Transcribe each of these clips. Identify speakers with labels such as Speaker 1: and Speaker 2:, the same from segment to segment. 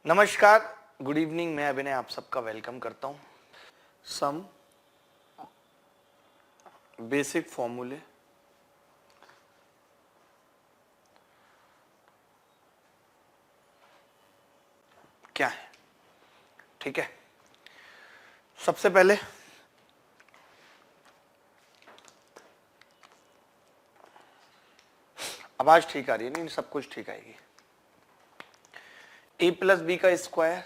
Speaker 1: नमस्कार, good evening. मैं अभिनय आप सबका वेलकम करता हूं। सम बेसिक फॉर्मूले क्या है, ठीक है। सबसे पहले आवाज ठीक आ रही है? नहीं, सब कुछ ठीक आएगी। ए प्लस बी का स्क्वायर,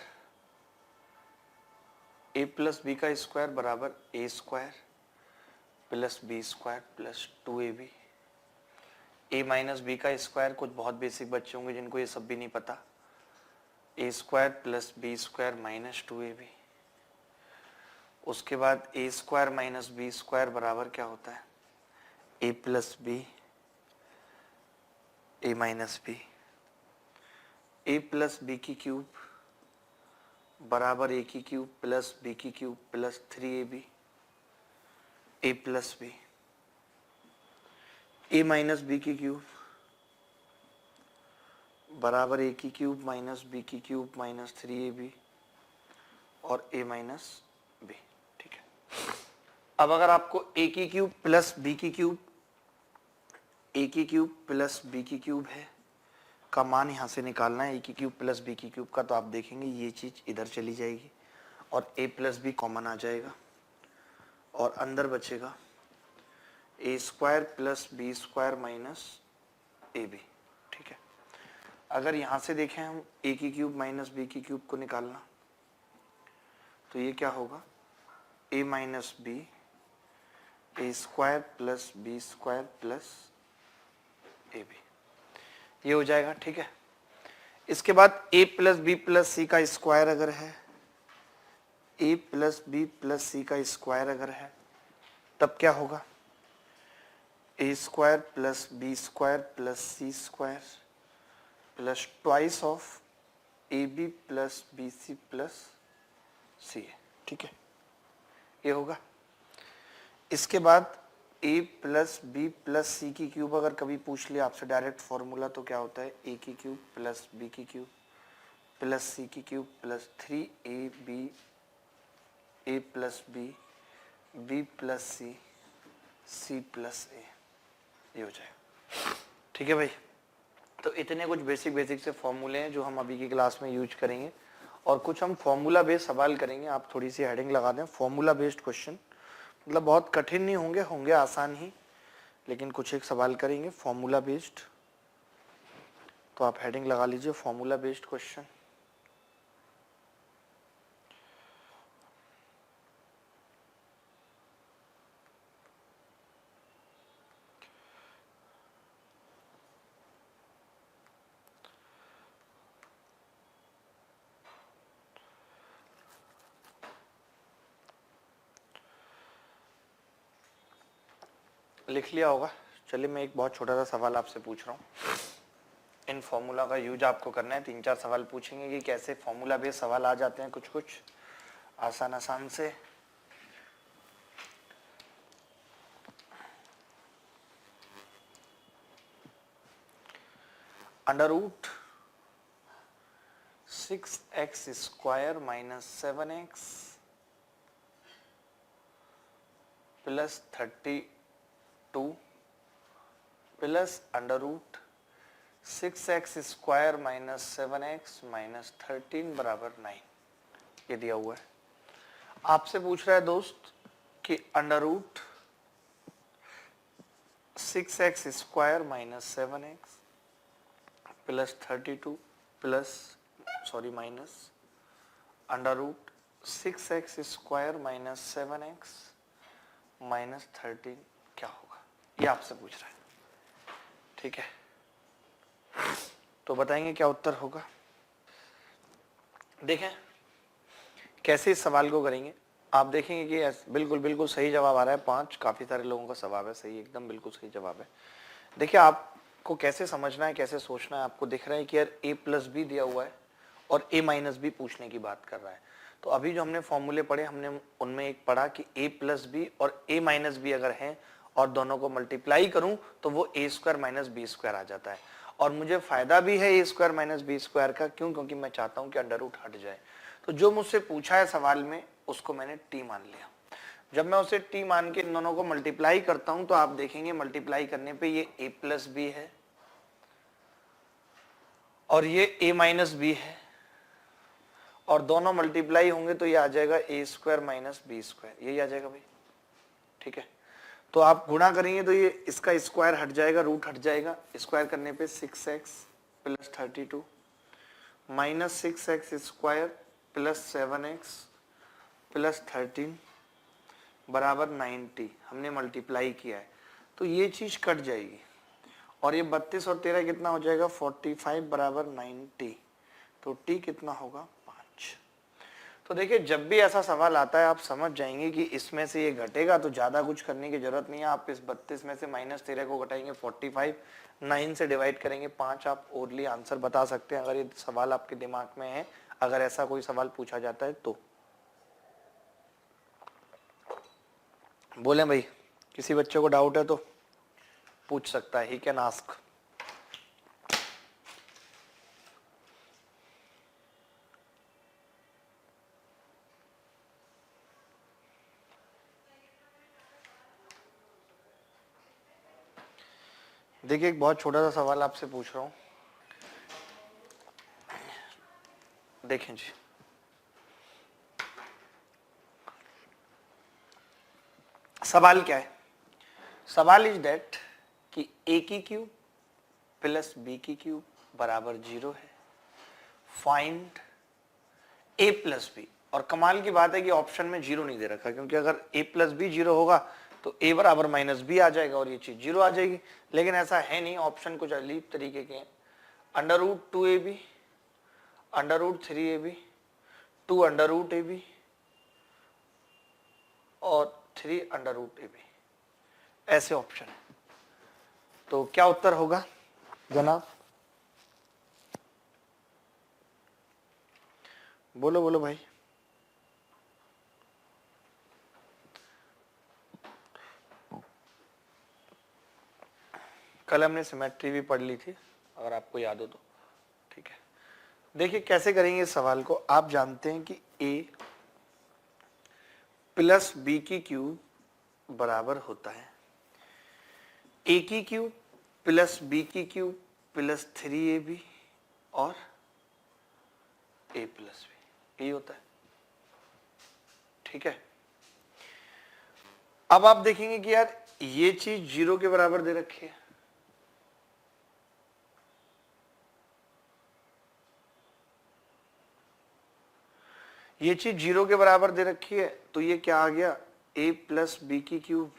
Speaker 1: ए प्लस बी का स्क्वायर बराबर a square plus B square plus 2ab। A minus B का स्क्वायर, कुछ बहुत बेसिक बच्चे होंगे जिनको ये सब भी नहीं पता। A square plus B square minus 2ab। उसके बाद a square minus b square बराबर क्या होता है? A plus b a minus b. A plus b की क्यूब बराबर ए की क्यूब प्लस बी की cube plus 3ab। A plus b a minus b की क्यूब बराबर ए की क्यूब माइनस बी की क्यूब माइनस 3ab और ए minus B, ठीक है। अब अगर आपको ए की क्यूब प्लस बी की क्यूब, ए की क्यूब प्लस बी की क्यूब है का मान यहां से निकालना है, ए की क्यूब प्लस बी की क्यूब का, तो आप देखेंगे ये चीज इधर चली जाएगी और ए प्लस बी कॉमन आ जाएगा और अंदर बचेगा a square plus B square minus a b, ठीक है। अगर यहां से देखें हम ए की क्यूब माइनस बी की क्यूब को निकालना, तो ये क्या होगा? A minus b a square plus B square plus a b, ये हो जाएगा, ठीक है। इसके बाद a plus b plus c का स्क्वायर अगर है, a plus b plus c का स्क्वायर अगर है, तब क्या होगा? A square plus B square plus C square plus twice of a b plus b c plus c है, ठीक है, ये होगा। इसके बाद a plus b plus c की क्यूब अगर कभी पूछ लिया आपसे डायरेक्ट फॉर्मूला, तो क्या होता है? a की क्यूब प्लस बी की क्यूब प्लस सी की cube plus 3ab a plus b b plus c c plus a, ये हो जाएगा, ठीक है भाई। तो इतने कुछ बेसिक से फॉर्मूले हैं जो हम अभी की क्लास में यूज करेंगे और कुछ हम फॉर्मूला बेस्ड सवाल करेंगे। आप थोड़ी सी हेडिंग लगा दें, फॉर्मूला बेस्ड क्वेश्चन, मतलब बहुत कठिन नहीं होंगे, होंगे आसान ही, लेकिन कुछ एक सवाल करेंगे फॉर्मूला बेस्ड। तो आप हेडिंग लगा लीजिए फॉर्मूला बेस्ड क्वेश्चन। लिख लिया होगा। चलिए मैं एक बहुत छोटा सा सवाल आपसे पूछ रहा हूँ। इन फॉर्मूला का यूज आपको करना है। 3-4 सवाल पूछेंगे कि कैसे फॉर्मूला बेस्ड सवाल आ जाते हैं, कुछ आसान से। Under root 6x square minus 7x plus 32 plus under root 6x square minus 7x minus 13 बराबर 9, ये दिया हुआ है। आपसे पूछ रहा है दोस्त कि under root 6x square minus 7x plus 32 plus minus under root 6x square minus 7x minus 13 क्या होगा, ये आपसे पूछ रहा है, ठीक है। तो बताएंगे क्या उत्तर होगा। देखें कैसे इस सवाल को करेंगे। आप देखेंगे कि बिल्कुल सही जवाब आ रहा है 5। काफी सारे लोगों का जवाब है सही, एकदम बिल्कुल सही जवाब है। देखिए आपको कैसे समझना है, कैसे सोचना है। आपको दिख रहा है कि यार a प्लस बी दिया हुआ है और a माइनस बी पूछने की बात कर रहा है। तो अभी जो हमने फॉर्मूले पढ़े, हमने उनमें एक पढ़ा कि a प्लस बी और a माइनस बी अगर है और दोनों को मल्टीप्लाई करूं तो वो a square minus b square आ जाता है। और मुझे फायदा भी है a square minus b square का। क्यों? क्योंकि मैं चाहता हूं कि अंडर रूट हट जाए। तो जो मुझसे पूछा है सवाल में उसको मैंने टी मान लिया। जब मैं उसे टी मान के इन दोनों को मल्टीप्लाई करता हूं तो आप देखेंगे मल्टीप्लाई करने पे ये ए प्लस बी है और ये ए माइनस बी है, और दोनों मल्टीप्लाई होंगे तो ये आ जाएगा ए स्क्वायर माइनस बी स्क्वायर, यही आ जाएगा भाई। ठीक है, तो आप गुणा करेंगे तो ये इसका स्क्वायर हट जाएगा, रूट हट जाएगा। स्क्वायर करने पे 6x plus 32 minus 6x square plus 7x plus 13 बराबर 90। हमने मल्टीप्लाई किया है तो ये चीज कट जाएगी और ये 32 और 13 कितना हो जाएगा 45 बराबर 90। तो टी कितना होगा 5। तो देखिए जब भी ऐसा सवाल आता है आप समझ जाएंगे कि इसमें से ये घटेगा, तो ज्यादा कुछ करने की जरूरत नहीं है। आप इस 32 में से माइनस 13 को घटाएंगे 45, 9 से डिवाइड करेंगे 5, आप ओरली आंसर बता सकते हैं अगर ये सवाल आपके दिमाग में है, अगर ऐसा कोई सवाल पूछा जाता है तो। बोले भाई, किसी बच्चे को डाउट है तो पूछ सकता है, ही कैन आस्क। देखिए एक बहुत छोटा सा सवाल आपसे पूछ रहा हूं, देखें जी। सवाल क्या है? सवाल इज दैट कि ए की क्यूब प्लस बी की क्यूब बराबर 0 है, फाइंड ए प्लस बी। और कमाल की बात है कि ऑप्शन में 0 नहीं दे रखा, क्योंकि अगर ए प्लस बी 0 होगा तो ए बराबर माइनस बी आ जाएगा और ये चीज 0 आ जाएगी। लेकिन ऐसा है नहीं, ऑप्शन कुछ अजीब तरीके के हैं। Under root 2ab, under root 3ab, 2 under root ab और 3 अंडर रूट ab, ऐसे ऑप्शन है। तो क्या उत्तर होगा जनाब? बोलो बोलो भाई। कल हमने सिमेट्री भी पढ़ ली थी, अगर आपको याद हो तो। ठीक है, देखिए कैसे करेंगे इस सवाल को। आप जानते हैं कि a प्लस बी की क्यूब बराबर होता है a की क्यूब प्लस बी की क्यूब प्लस 3ab और a प्लस बी, यही होता है। ठीक है, अब आप देखेंगे कि यार ये चीज 0 के बराबर दे रखी है, ये चीज 0 के बराबर दे रखी है, तो ये क्या आ गया a प्लस बी की क्यूब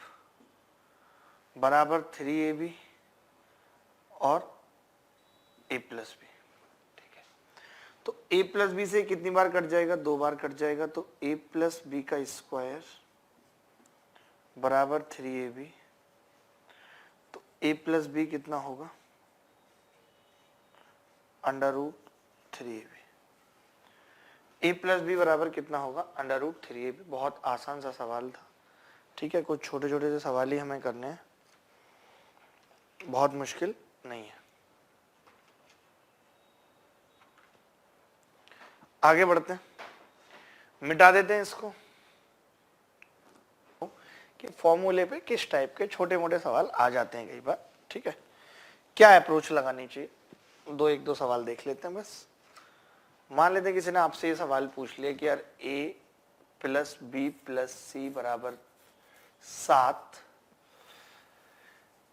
Speaker 1: बराबर 3ab और a प्लस बी। ठीक है, तो a प्लस बी से कितनी बार कट जाएगा? 2 बार कट जाएगा। तो a प्लस बी का स्क्वायर बराबर 3ab, तो a प्लस बी कितना होगा? Under root 3ab। a plus B बराबर कितना होगा? Under root 3ab। बहुत आसान सा सवाल था। ठीक है, कुछ छोटे छोटे से सवाल ही हमें करने हैं, बहुत मुश्किल नहीं है। आगे बढ़ते हैं, मिटा देते हैं इसको कि फॉर्मूले पे किस टाइप के छोटे मोटे सवाल आ जाते हैं कई बार। ठीक है, क्या अप्रोच लगानी चाहिए, एक दो सवाल देख लेते हैं बस। मान लेते हैं किसी ने आपसे ये सवाल पूछ लिया कि यार a plus b plus c बराबर 7,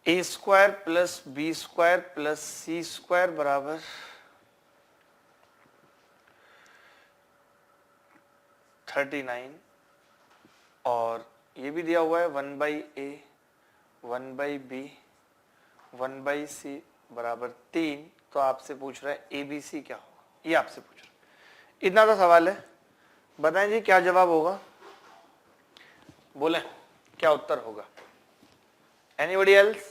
Speaker 1: a square plus B square plus C square बराबर 39, और ये भी दिया हुआ है 1/a 1/b 1/c बराबर 3। तो आपसे पूछ रहा है ABC क्या होगा, ये आपसे पूछ रहा है। इतना सा सवाल है, बताएं जी क्या जवाब होगा? बोले क्या उत्तर होगा? Anybody else?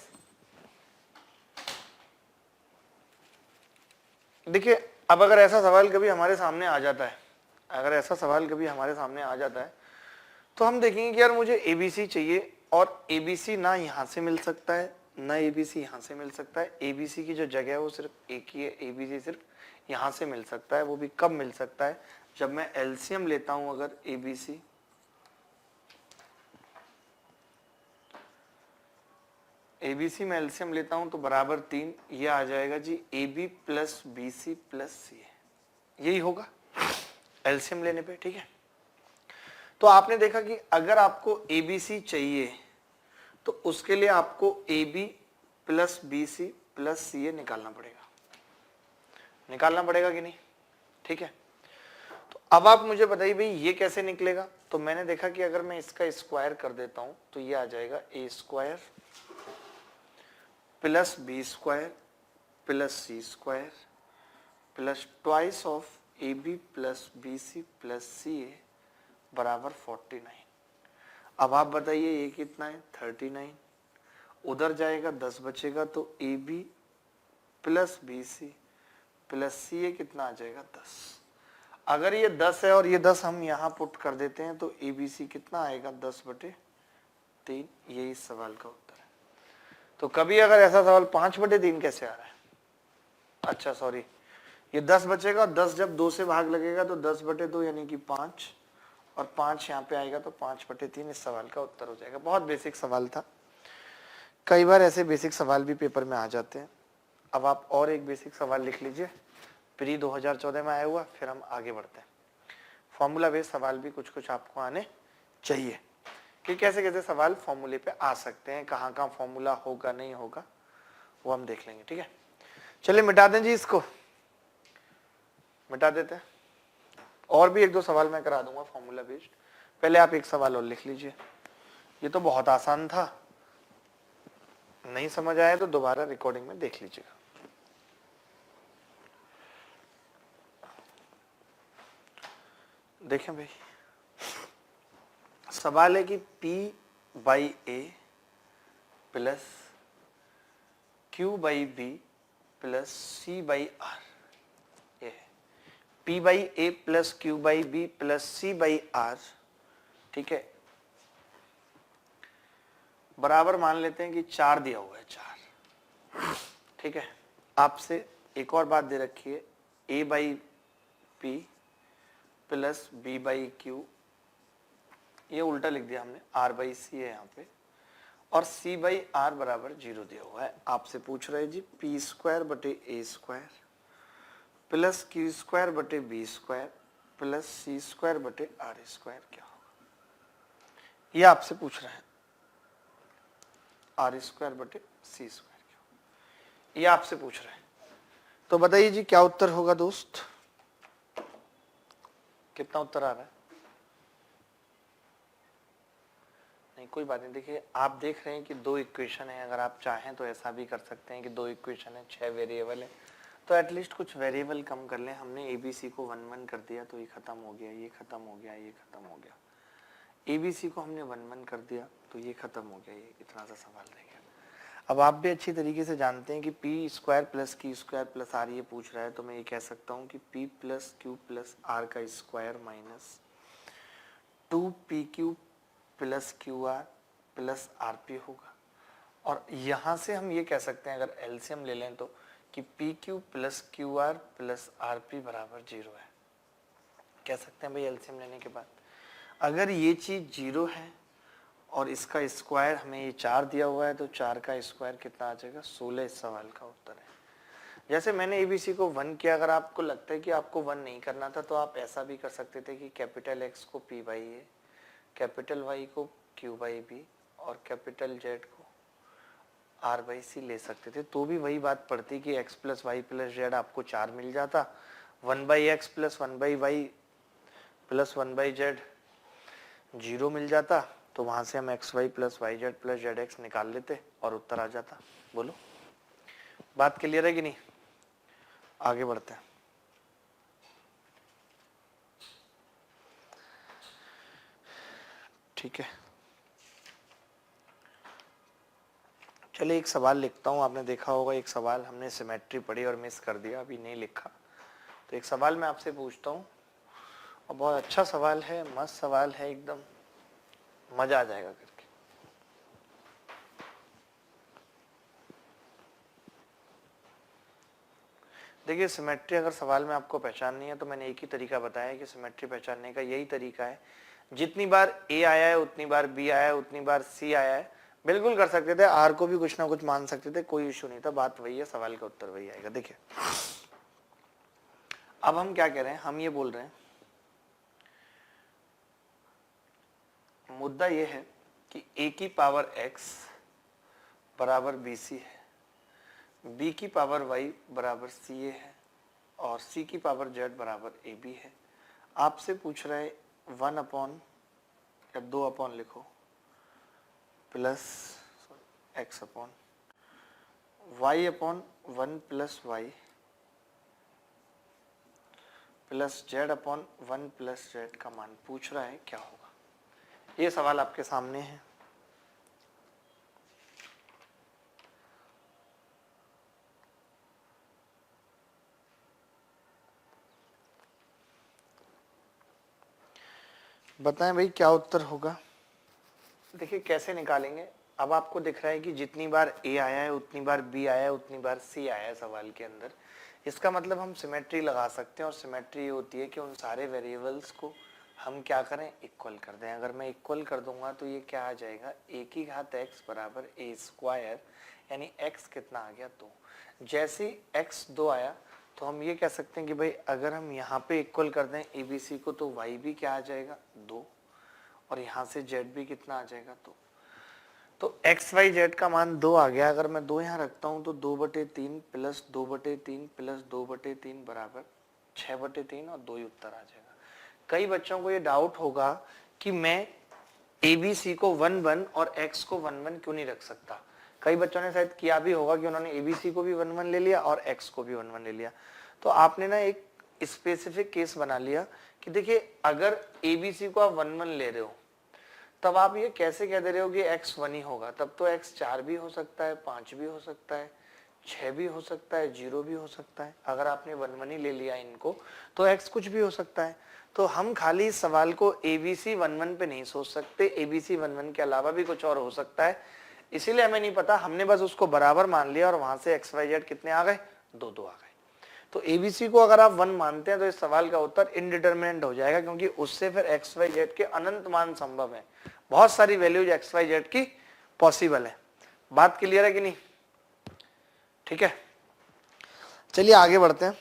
Speaker 1: देखिए अब अगर ऐसा सवाल कभी हमारे सामने आ जाता है, अगर ऐसा सवाल कभी हमारे सामने आ जाता है तो हम देखेंगे कि यार मुझे ABC चाहिए, और ABC ना यहां से मिल सकता है ना एबीसी यहाँ से मिल सकता है, एबीसी की जो जगह है वो सिर्फ एक ही है, एबीसी सिर्फ यहाँ से मिल सकता है। वो भी कब मिल सकता है, जब मैं एलसीएम लेता हूं अगर एबीसी, एबीसी में एलसीएम लेता हूं तो बराबर 3, ये आ जाएगा जी AB प्लस BC प्लस सी, यही होगा एलसीएम लेने पे, ठीक है। तो आपने देखा कि अगर आपको एबीसी चाहिए तो उसके लिए आपको AB प्लस BC प्लस सी निकालना पड़ेगा कि नहीं, ठीक है। तो अब आप मुझे बताइए भाई ये कैसे निकलेगा। तो मैंने देखा कि अगर मैं इसका स्क्वायर कर देता हूं तो ये आ जाएगा A square plus B square plus C square plus twice of AB plus BC plus CA बराबर 49। अब आप बताइए ये कितना है 39, उधर जाएगा 10 बचेगा तो AB plus BC plus CA कितना आ जाएगा 10। अगर ये 10 है और ये 10 हम यहाँ पुट कर देते हैं तो ABC कितना आएगा 10/3, ये इस सवाल का उत्तर है। तो कभी अगर ऐसा सवाल 5/3 कैसे आ रहा है, अच्छा सॉरी, ये 10 बचेगा, 10 जब 2 से भाग लगेगा तो 10/2 यानी कि 5, और 5 यहाँ पे आएगा तो 5/3 इस सवाल का उत्तर हो जाएगा। बहुत बेसिक सवाल था, कई बार ऐसे बेसिक सवाल भी पेपर में आ जाते हैं। अब आप और एक बेसिक सवाल लिख लीजिए, प्री 2014 में आया हुआ, फिर हम आगे बढ़ते हैं। फॉर्मूला बेस्ड सवाल भी कुछ कुछ आपको आने चाहिए कि कैसे कैसे सवाल फॉर्मूले पे आ सकते हैं, कहाँ कहाँ फॉर्मूला होगा नहीं होगा वो हम देख लेंगे, ठीक है। चलिए मिटा दें जी, इसको मिटा देते हैं, और भी 1-2 सवाल मैं करा दूंगा फॉर्मूला बेस्ड। पहले आप एक सवाल और लिख लीजिए, ये तो बहुत आसान था, नहीं समझ आया तो दोबारा रिकॉर्डिंग में देख लीजिएगा। देखें भाई, सवाल है कि P/A plus Q/B plus C/R, ये है P/A plus Q/B plus C/R, ठीक है, बराबर मान लेते हैं कि 4 दिया हुआ है, 4, ठीक है। आपसे एक और बात दे रखी है, A/P प्लस B/Q, ये उल्टा लिख दिया हमने, R/C है यहाँ पे, और C/R बराबर 0 दिया हुआ है। आपसे पूछ रहे जी P²/A² plus Q²/B² plus C²/R² क्या होगा, ये आपसे पूछ रहे हैं। R²/C² क्या, ये आपसे पूछ रहे हैं, तो बताइए जी क्या उत्तर होगा दोस्त, कितना उत्तर आ रहा है। नहीं कोई बात नहीं, देखिए आप देख रहे हैं कि 2 इक्वेशन है, अगर आप चाहें तो ऐसा भी कर सकते हैं कि 2 इक्वेशन है, 6 वेरिएबल है, तो एटलीस्ट कुछ वेरिएबल कम कर लें। हमने एबीसी को 1-1 कर दिया तो ये खत्म हो गया, ये खत्म हो गया, ये खत्म हो गया। एबीसी को हमने 1-1 कर दिया तो ये खत्म हो गया, ये इतना सा सवाल रह गया। अब आप भी अच्छी तरीके से जानते हैं कि P² plus Q² plus R ये पूछ रहा है, तो मैं ये कह सकता हूँ कि P plus Q plus R का square minus 2PQ plus QR plus RP होगा। और यहाँ से हम ये कह सकते हैं अगर एलसीएम ले लें तो कि PQ plus QR plus RP बराबर 0 है, कह सकते हैं भाई एलसीएम लेने के बाद। अगर ये चीज़ 0 है और इसका स्क्वायर हमें ये 4 दिया हुआ है तो 4 का स्क्वायर कितना आ जाएगा 16, इस सवाल का उत्तर है। जैसे मैंने एबीसी को 1 किया, अगर आपको लगता है कि आपको 1 नहीं करना था तो आप ऐसा भी कर सकते थे कि कैपिटल X को P/A, कैपिटल Y को Q/B और कैपिटल Z को R/C ले सकते थे, तो भी वही बात पड़ती कि x plus Y plus Z आपको 4 मिल जाता, 1/x plus 1/y plus 1/z 0 मिल जाता, तो वहां से हम xy plus yz plus zx निकाल लेते और उत्तर आ जाता। बोलो बात क्लियर है कि नहीं, आगे बढ़ते हैं। ठीक है, चलिए एक सवाल लिखता हूँ। आपने देखा होगा एक सवाल हमने सिमेट्री पढ़ी और मिस कर दिया, अभी नहीं लिखा, तो एक सवाल मैं आपसे पूछता हूँ और बहुत अच्छा सवाल है, मस्त सवाल है, एकदम मजा आ जाएगा करके। देखिए सिमेट्री अगर सवाल में आपको पहचाननी है तो मैंने एक ही तरीका बताया है कि सिमेट्री पहचानने का यही तरीका है, जितनी बार ए आया है उतनी बार बी आया है उतनी बार सी आया है, बिल्कुल कर सकते थे, आर को भी कुछ ना कुछ मान सकते थे, कोई इश्यू नहीं था, बात वही है, सवाल का उत्तर वही आएगा। देखिए अब हम क्या कह रहे हैं, हम ये बोल रहे हैं मुद्दा ये है कि a की पावर x बराबर bc है, b की पावर y बराबर ca है और c की पावर z बराबर ab है। आपसे पूछ रहा है 1 अपॉन या 2 अपॉन लिखो plus x upon y upon 1 plus y plus z upon 1 plus z का मान पूछ रहा है, क्या होगा? ये सवाल आपके सामने है। बताएं भाई क्या उत्तर होगा। देखिए कैसे निकालेंगे, अब आपको दिख रहा है कि जितनी बार ए आया है उतनी बार बी आया है उतनी बार सी आया है सवाल के अंदर, इसका मतलब हम सिमेट्री लगा सकते हैं और सिमेट्री ये होती है कि उन सारे वेरिएबल्स को हम क्या करें, इक्वल कर दें। अगर मैं इक्वल कर दूंगा तो ये क्या आ जाएगा, ए की घात एक्स बराबर ए स्क्वायर, यानी एक्स कितना आ गया 2। जैसे एक्स 2 आया तो हम ये कह सकते हैं कि भाई अगर हम यहाँ पे इक्वल कर दें ए बी सी को तो वाई भी क्या आ जाएगा 2 और यहाँ से जेड भी कितना आ जाएगा 2। तो एक्स वाई जेड का मान 2 आ गया। अगर मैं 2 यहाँ रखता हूँ तो 2/3 प्लस 2/3 प्लस 2/3 बराबर 6/3 और 2 ही उत्तर आ जाएगा। कई बच्चों को ये डाउट होगा कि मैं ABC को 1 1 और X को 1 1 क्यों नहीं रख सकता। कई बच्चों ने शायद किया भी होगा कि उन्होंने ABC को भी 1 1 ले लिया और X को भी 1 1 ले लिया। तो आपने ना एक स्पेसिफिक केस बना लिया कि देखिए अगर ABC को आप 1 1 ले रहे हो तब आप ये कैसे कह दे रहे हो कि X 1 ही होगा, तब तो X 4 भी हो सकता है, 5 भी हो सकता है, 6 भी हो सकता है, 0 भी हो सकता है। अगर आपने 1 1 ही ले लिया इनको तो X कुछ भी हो सकता है। तो हम खाली इस सवाल को ABC 1 1 पे नहीं सोच सकते, ABC 1 1 के अलावा भी कुछ और हो सकता है, इसीलिए हमें नहीं पता, हमने बस उसको बराबर मान लिया और वहां से एक्स वाई जेड कितने आ गए, 2 2 आ गए। तो ABC को अगर आप 1 मानते हैं तो इस सवाल का उत्तर इनडिटरमिनेट हो जाएगा, क्योंकि उससे फिर एक्स वाई जेड के अनंत मान संभव है, बहुत सारी वैल्यूज एक्स वाई जेड की पॉसिबल है। बात क्लियर है कि नहीं? ठीक है, चलिए आगे बढ़ते हैं।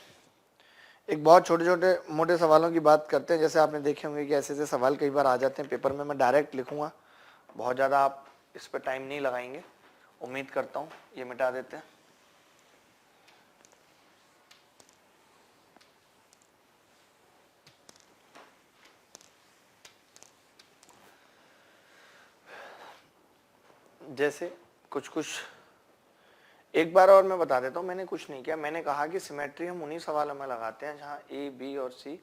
Speaker 1: एक बहुत छोटे छोटे मोटे सवालों की बात करते हैं। जैसे आपने देखे होंगे कि ऐसे ऐसे सवाल कई बार आ जाते हैं पेपर में, मैं डायरेक्ट लिखूंगा, बहुत ज़्यादा आप इस पर टाइम नहीं लगाएंगे, उम्मीद करता हूँ। ये मिटा देते हैं। जैसे कुछ एक बार और मैं बता देता हूँ, मैंने कुछ नहीं किया, मैंने कहा कि सिमेट्री हम उन्हीं सवालों में लगाते हैं जहाँ ए बी और सी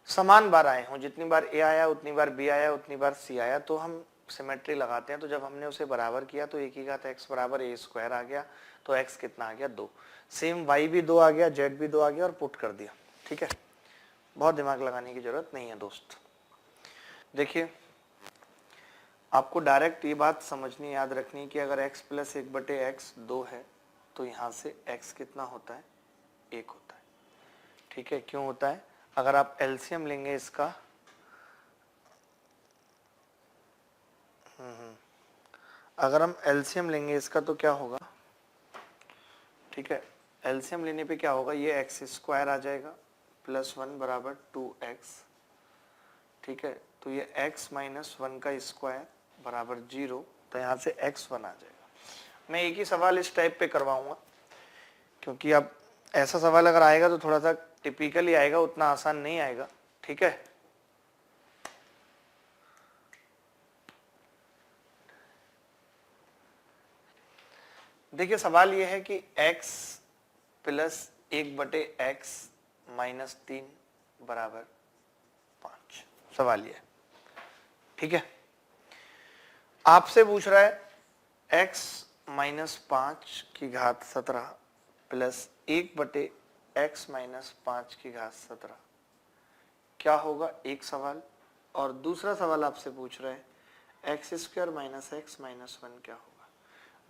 Speaker 1: समान बार आए हों। जितनी बार ए आया उतनी बार बी आया उतनी बार सी आया, तो हम सिमेट्री लगाते हैं। तो जब हमने उसे बराबर किया तो ए की घात एक्स बराबर ए स्क्वायर आ गया, तो एक्स कितना आ गया 2। सेम वाई भी 2 आ गया, जेड भी 2 आ गया और पुट कर दिया। ठीक है, बहुत दिमाग लगाने की जरूरत नहीं है दोस्त। देखिए आपको डायरेक्ट ये बात समझनी, याद रखनी कि अगर x प्लस 1/x 2 है तो यहाँ से x कितना होता है, 1 होता है। ठीक है, क्यों होता है? अगर आप एलसीएम लेंगे इसका, अगर हम एलसीएम लेंगे इसका तो क्या होगा, ठीक है, एलसीएम लेने पे क्या होगा, ये एक्स स्क्वायर आ जाएगा प्लस 1 बराबर 2x। ठीक है, तो ये x माइनस 1 का स्क्वायर बराबर 0, तो यहाँ से x 1 आ जाएगा। मैं एक ही सवाल इस टाइप पे करवाऊंगा, क्योंकि अब ऐसा सवाल अगर आएगा तो थोड़ा सा टिपिकली आएगा, उतना आसान नहीं आएगा। ठीक है, देखिए सवाल यह है कि x प्लस 1/x माइनस 3 बराबर 5, सवाल यह है। ठीक है, आपसे पूछ रहा है x माइनस 5 की घात 17 प्लस 1/x माइनस 5 की घात 17 क्या होगा, एक सवाल। और दूसरा सवाल आपसे पूछ रहा है x square minus x minus 1 क्या होगा।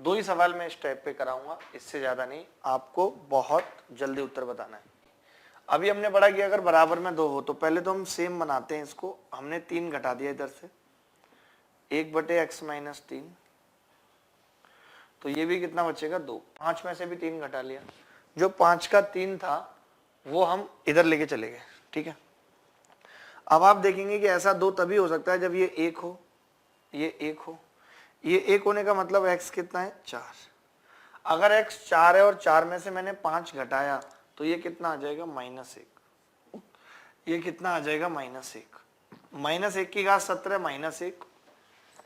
Speaker 1: 2 ही सवाल मैं इस टाइप पे कराऊंगा, इससे ज्यादा नहीं, आपको बहुत जल्दी उत्तर बताना है। अभी हमने पढ़ा कि अगर बराबर में 2 हो तो पहले तो हम सेम बनाते हैं इसको, हमने 3 घटा दिया इधर से, 1/x-3, तो ये भी कितना बचेगा 2, 5 में से भी 3 घटा लिया, जो 5 का 3 था वो हम इधर लेके चले गए, ठीक है। अब आप देखेंगे कि ऐसा 2 तभी हो सकता है जब ये 1 हो, ये 1 हो, ये 1 होने का मतलब x कितना है 4। अगर x 4 है और 4 में से मैंने 5 घटाया तो ये कितना आ जाएगा -1, ये कितना आ जाएगा -1, -1 की घात 17 -1,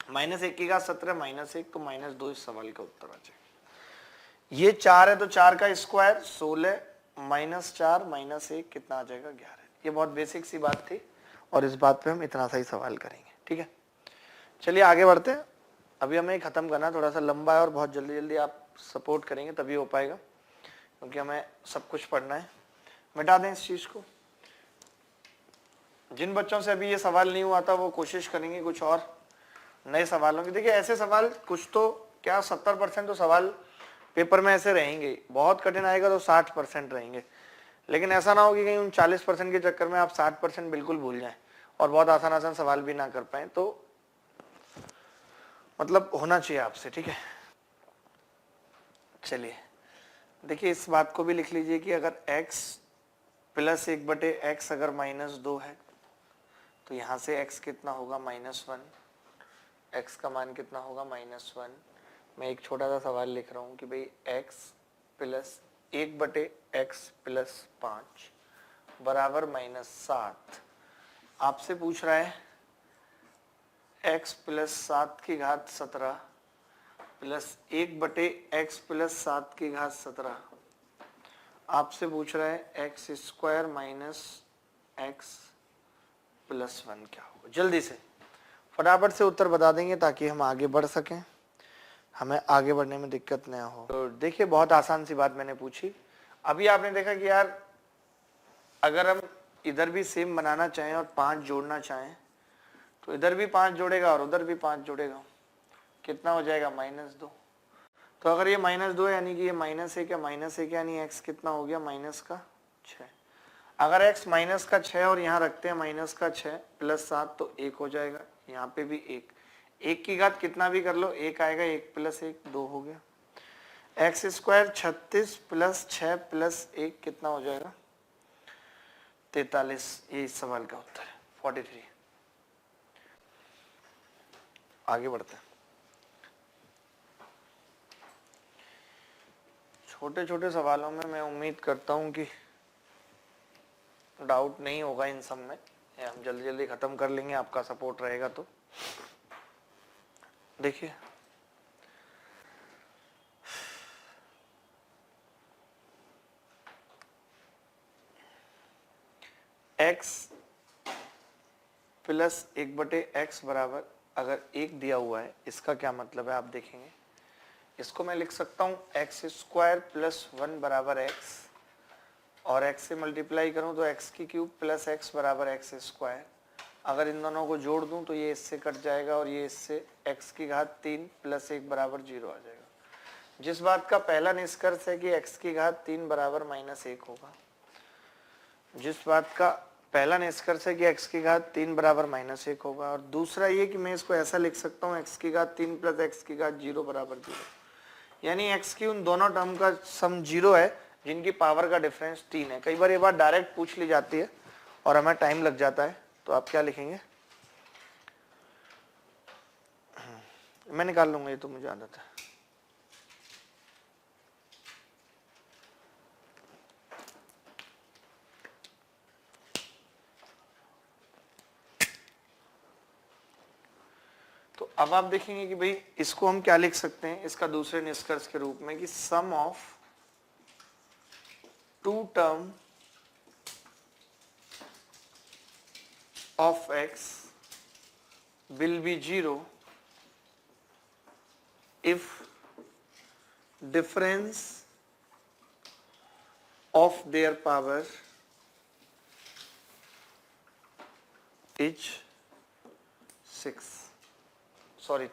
Speaker 1: -1 की घात 17 -1 तो -2 इस सवाल का उत्तर आ जाएगा। ये 4 है तो 4 का स्क्वायर 16 -4 -1 कितना आ जाएगा 11। ये बहुत बेसिक सी बात थी और इस बात पे हम इतना सा ही सवाल करेंगे, ठीक है। चलिए आगे बढ़ते हैं, अभी हमें खत्म करना है, थोड़ा सा लंबा है और बहुत जल्दी जल्दी आप सपोर्ट करेंगे तभी हो पाएगा, क्योंकि हमें सब कुछ पढ़ना है। मिटा दें इस चीज को। जिन बच्चों से अभी ये सवाल नहीं हुआ था वो कोशिश करेंगे कुछ और नए सवालों की। देखिए ऐसे सवाल कुछ तो क्या 70% तो सवाल पेपर में ऐसे रहेंगे, बहुत कठिन आएगा तो 60% रहेंगे, लेकिन ऐसा ना हो कि कहीं उन 40% के चक्कर में आप 60% बिल्कुल भूल जाएं और बहुत आसान आसान सवाल भी ना कर पाए, तो मतलब होना चाहिए आपसे, ठीक है। चलिए देखिए इस बात को भी लिख लीजिए कि अगर x + 1/x अगर -2 है तो यहां से x कितना होगा -1, x का मान कितना होगा -1। मैं एक छोटा सा सवाल लिख रहा हूं कि भाई x + 1/x + 5 बराबर -7। आपसे पूछ रहा है x + 7 की घात 17 + 1/x + 7 की घात 17। आपसे पूछ रहा है x² - x + 1 क्या होगा। जल्दी से फटाफट से उत्तर बता देंगे ताकि हम आगे बढ़ सकें, हमें आगे बढ़ने में दिक्कत ना हो। तो देखिए बहुत आसान सी बात मैंने पूछी। अभी आपने देखा कि यार अगर हम इधर भी सेम बनाना चाहें और 5 जोड़ना चाहें तो इधर भी 5 जोड़ेगा और उधर भी 5 जोड़ेगा, कितना हो जाएगा -2। तो अगर ये -2 यानी कि ये -1 या -1 यानी x कितना हो गया -6। अगर x -6 और यहाँ रखते हैं -6 + 7 तो 1 हो जाएगा, यहाँ पे भी 1 की घात कितना भी कर लो 1 आएगा, 1 + 1 2 हो गया। x² 36 + 6 + 1 कितना हो जाएगा 43। ये इस सवाल का उत्तर है 43। आगे बढ़ते हैं। छोटे छोटे सवालों में मैं उम्मीद करता हूं कि डाउट नहीं होगा इन सब में, हम जल्दी जल्दी खत्म कर लेंगे, आपका सपोर्ट रहेगा तो। देखिए x + 1/x बराबर अगर 1 दिया हुआ है, इसका क्या मतलब है आप देखेंगे। इसको मैं लिख सकता हूं x² + 1 बराबर x, और x से मल्टीप्लाई करूं तो x³ + x बराबर x²। अगर इन दोनों को जोड़ दूं तो ये इससे कट जाएगा और ये इससे x की घात 3 + 1 बराबर 0 आ जाएगा। जिस बात का पहला निष्कर्ष है कि x की घात 3 बराबर -1 होगा, जिस बात का पहला निष्कर्ष है कि x की घात 3 बराबर -1 होगा, और दूसरा ये कि मैं इसको ऐसा लिख सकता हूँ x की घात 3 + x की घात 0 बराबर 0, यानी x की उन दोनों टर्म का सम 0 है जिनकी पावर का डिफरेंस 3 है। कई बार ये बात डायरेक्ट पूछ ली जाती है और हमें टाइम लग जाता है, तो आप क्या लिखेंगे, मैं निकाल लूंगा, ये तो मुझे आदत है। तो अब आप देखेंगे कि भाई इसको हम क्या लिख सकते हैं इसका दूसरे निष्कर्ष के रूप में कि sum of 2 term of x will be 0 if difference of their power is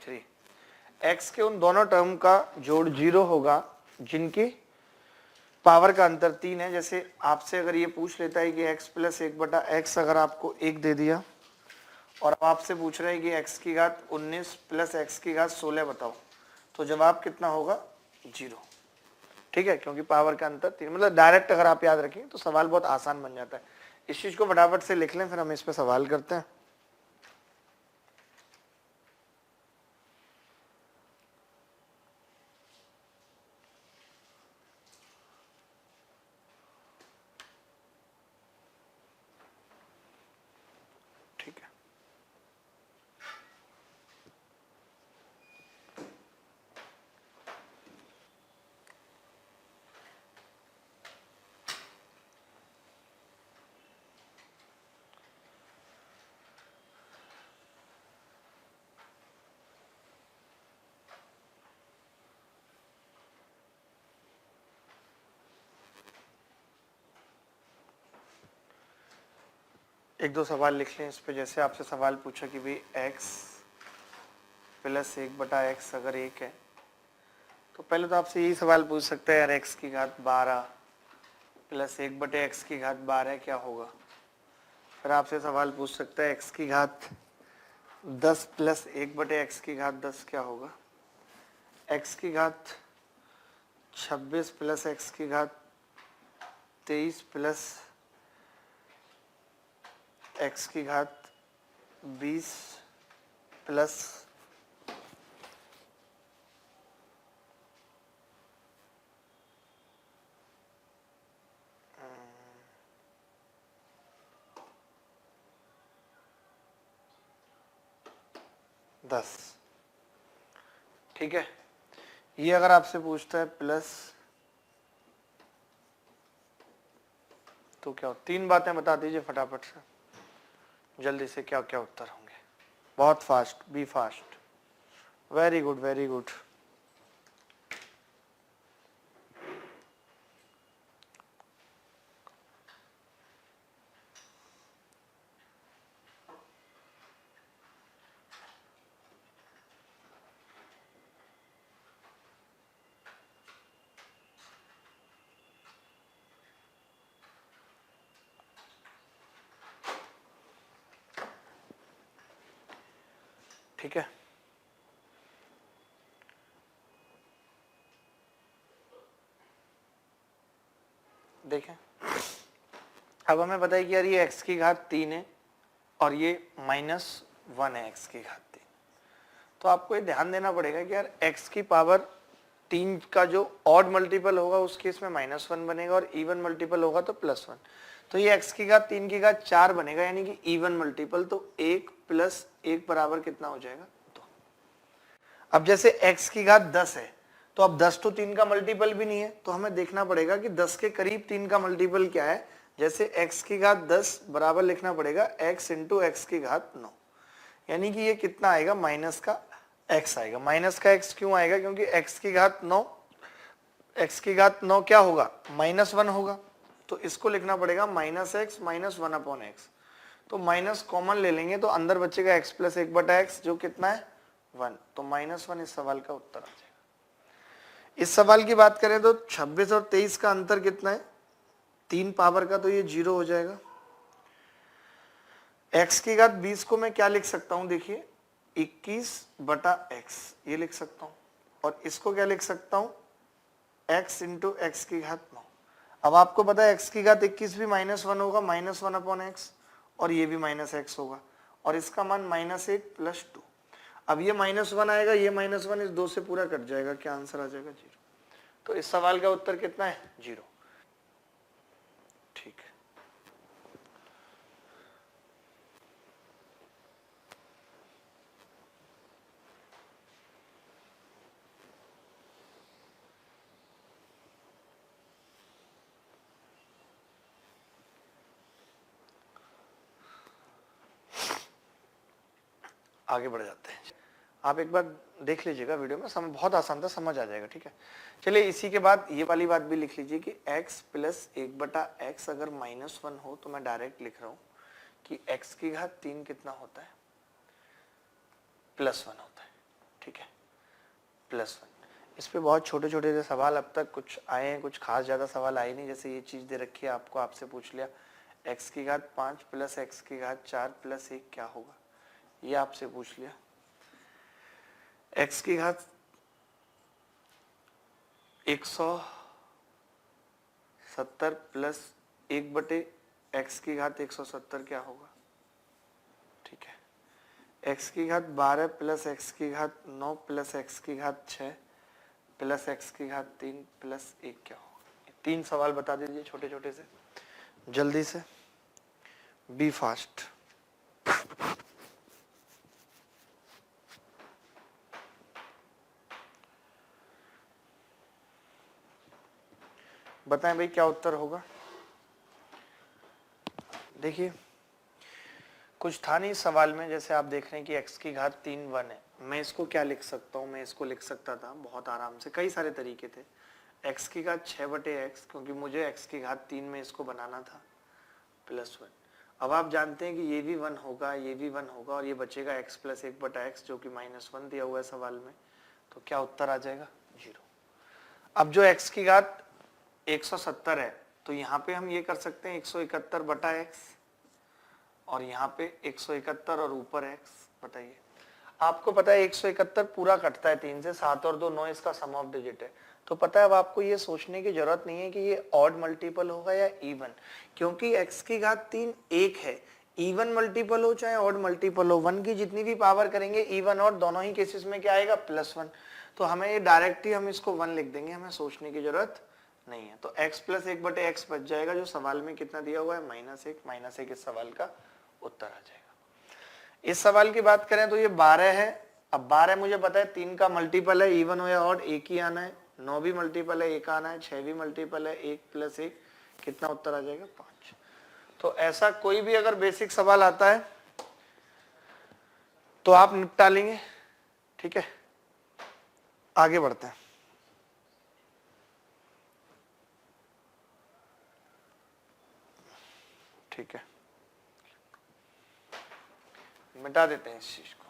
Speaker 1: 3। x के उन दोनों टर्म का जोड़ 0 होगा जिनकी पावर का अंतर 3 है। जैसे आपसे अगर ये पूछ लेता है कि x प्लस 1/x अगर आपको 1 दे दिया और अब आपसे पूछ रहे हैं कि x की घात 19 प्लस x की घात 16 बताओ, तो जवाब कितना होगा 0। ठीक है, क्योंकि पावर का अंतर 3, मतलब डायरेक्ट अगर आप याद रखें तो सवाल बहुत आसान बन जाता है। इस चीज को फटाफट से लिख लें, फिर हम इस पे सवाल करते हैं। ठीक है, एक दो सवाल लिख लें इस पे। जैसे आपसे सवाल पूछा कि भाई x प्लस 1/x अगर 1 है, तो पहले तो आपसे यही सवाल पूछ सकता है यार x की घात 12 प्लस 1/x की घात 12 क्या होगा। फिर आपसे सवाल पूछ सकता है x की घात 10 प्लस 1/x की घात 10 क्या होगा। x की घात 26 प्लस x की घात 23 प्लस x की घात 20 प्लस दस। ठीक है, ये अगर आपसे पूछता है प्लस, तो क्या हो, 3 बातें बता दीजिए फटाफट से, जल्दी से, क्या क्या उत्तर होंगे। बहुत fast, be fast. Very good, very good. ठीक है, देखें अब हमें पता है कि यार ये x की घात 3 है और ये -1 है x की घात 3। तो आपको ये ध्यान देना पड़ेगा कि यार x की पावर 3 का जो ऑड मल्टीपल होगा उस केस में -1 बनेगा और इवन मल्टीपल होगा तो +1। तो ये x की घात 3 की घात 4 बनेगा, यानी कि इवन मल्टीपल। तो 1 + 1 बराबर कितना हो जाएगा 2। अब जैसे x की घात 10 है, तो अब 10 तो 3 का मल्टीपल भी नहीं है, तो हमें देखना पड़ेगा कि 10 के करीब 3 का मल्टीपल क्या है। जैसे x की घात 10 बराबर लिखना पड़ेगा x इंटू एक्स की घात 9, यानी कि ये कितना आएगा, माइनस का x आएगा। माइनस का x क्यों आएगा, क्योंकि x की घात 9, x की घात 9 क्या होगा, -1 होगा। तो इसको लिखना पड़ेगा -x - 1/x। तो माइनस कॉमन ले लेंगे तो अंदर बचेगा x प्लस 1/x जो कितना है 1। तो -1 इस सवाल का उत्तर आ जाएगा। इस सवाल की बात करें तो 26 और 23 का अंतर कितना है, 3 पावर का, तो ये 0 हो जाएगा। x की घात 20 को मैं क्या लिख सकता हूं, देखिए 21/x ये लिख सकता हूं, और इसको क्या लिख सकता हूं, x इंटू एक्स की घात 9। अब आपको पता है x की घात 21 भी -1 होगा, -1/x, और ये भी -x होगा, और इसका मान -1 + 2। अब ये -1 आएगा, ये -1 इस 2 से पूरा कट जाएगा, क्या आंसर आ जाएगा 0। तो इस सवाल का उत्तर कितना है 0। ठीक है, आगे बढ़ जाते हैं। आप एक बार देख लीजिएगा वीडियो में, बहुत आसान था, समझ आ जाएगा। ठीक है, चलिए इसी के बाद ये वाली बात भी लिख लीजिए कि x प्लस 1/x अगर -1 हो, तो मैं डायरेक्ट लिख रहा हूं कि x की घात 3 कितना होता है, +1 होता है। ठीक है, +1। इस पे बहुत छोटे छोटे से सवाल अब तक कुछ आए हैं, कुछ खास ज़्यादा सवाल आए नहीं। जैसे ये चीज़ दे रखी है आपको, आपसे पूछ लिया x की घात 5 + x की घात 4 + 1 क्या होगा, ये आपसे पूछ लिया। x की घात 170 + 1/x की घात 170 क्या होगा, ठीक है। x की घात 12 + x की घात 9 + x की घात 6 + x की घात 3 + 1 क्या होगा। 3 सवाल बता दीजिए छोटे छोटे से, जल्दी से, बी फास्ट। बताएं भाई क्या उत्तर होगा। देखिए कुछ था नहीं सवाल में, जैसे आप देख रहे हैं कि x की घात 3 1 है। मैं इसको क्या लिख सकता हूँ, मैं इसको लिख सकता था बहुत आराम से, कई सारे तरीके थे। x की घात 6/x, क्योंकि मुझे x की घात 3 में इसको बनाना था, +1। अब आप जानते हैं कि ये भी 1 होगा, ये भी 1 होगा, और ये बचेगा x + 1/x जो कि -1 दिया हुआ है सवाल में। तो क्या उत्तर आ जाएगा, 0। अब जो x की घात 170 है, तो यहाँ पे हम ये कर सकते हैं 171/x, और यहाँ पे 171 और ऊपर x। बताइए, आपको पता है 171 पूरा कटता है 3 से, 7 और 2 9, इसका सम ऑफ डिजिट है। तो पता है अब आपको ये सोचने की जरूरत नहीं है कि ये ऑड मल्टीपल होगा या इवन, क्योंकि x की घात 3 1 है। इवन मल्टीपल हो चाहे ऑड मल्टीपल हो, 1 की जितनी भी पावर करेंगे इवन और दोनों ही केसेस में क्या आएगा, +1। तो हमें ये डायरेक्ट ही हम इसको 1 लिख देंगे, हमें सोचने की जरूरत नहीं है। तो x + 1/x बच जाएगा, जो सवाल में कितना दिया हुआ है, -1। -1 इस सवाल का उत्तर आ जाएगा। इस सवाल की बात करें तो ये 12 है। अब 12 मुझे पता है 3 का मल्टीपल है, इवन हो या ऑड एक ही आना है। 9 भी मल्टीपल है, एक आना है। 6 भी मल्टीपल है, 1 + 1 कितना उत्तर आ जाएगा, 5। तो ऐसा कोई भी अगर बेसिक सवाल आता है तो आप निपटा लेंगे, ठीक है। आगे बढ़ते हैं। ठीक है, मिटा देते हैं इस चीज को।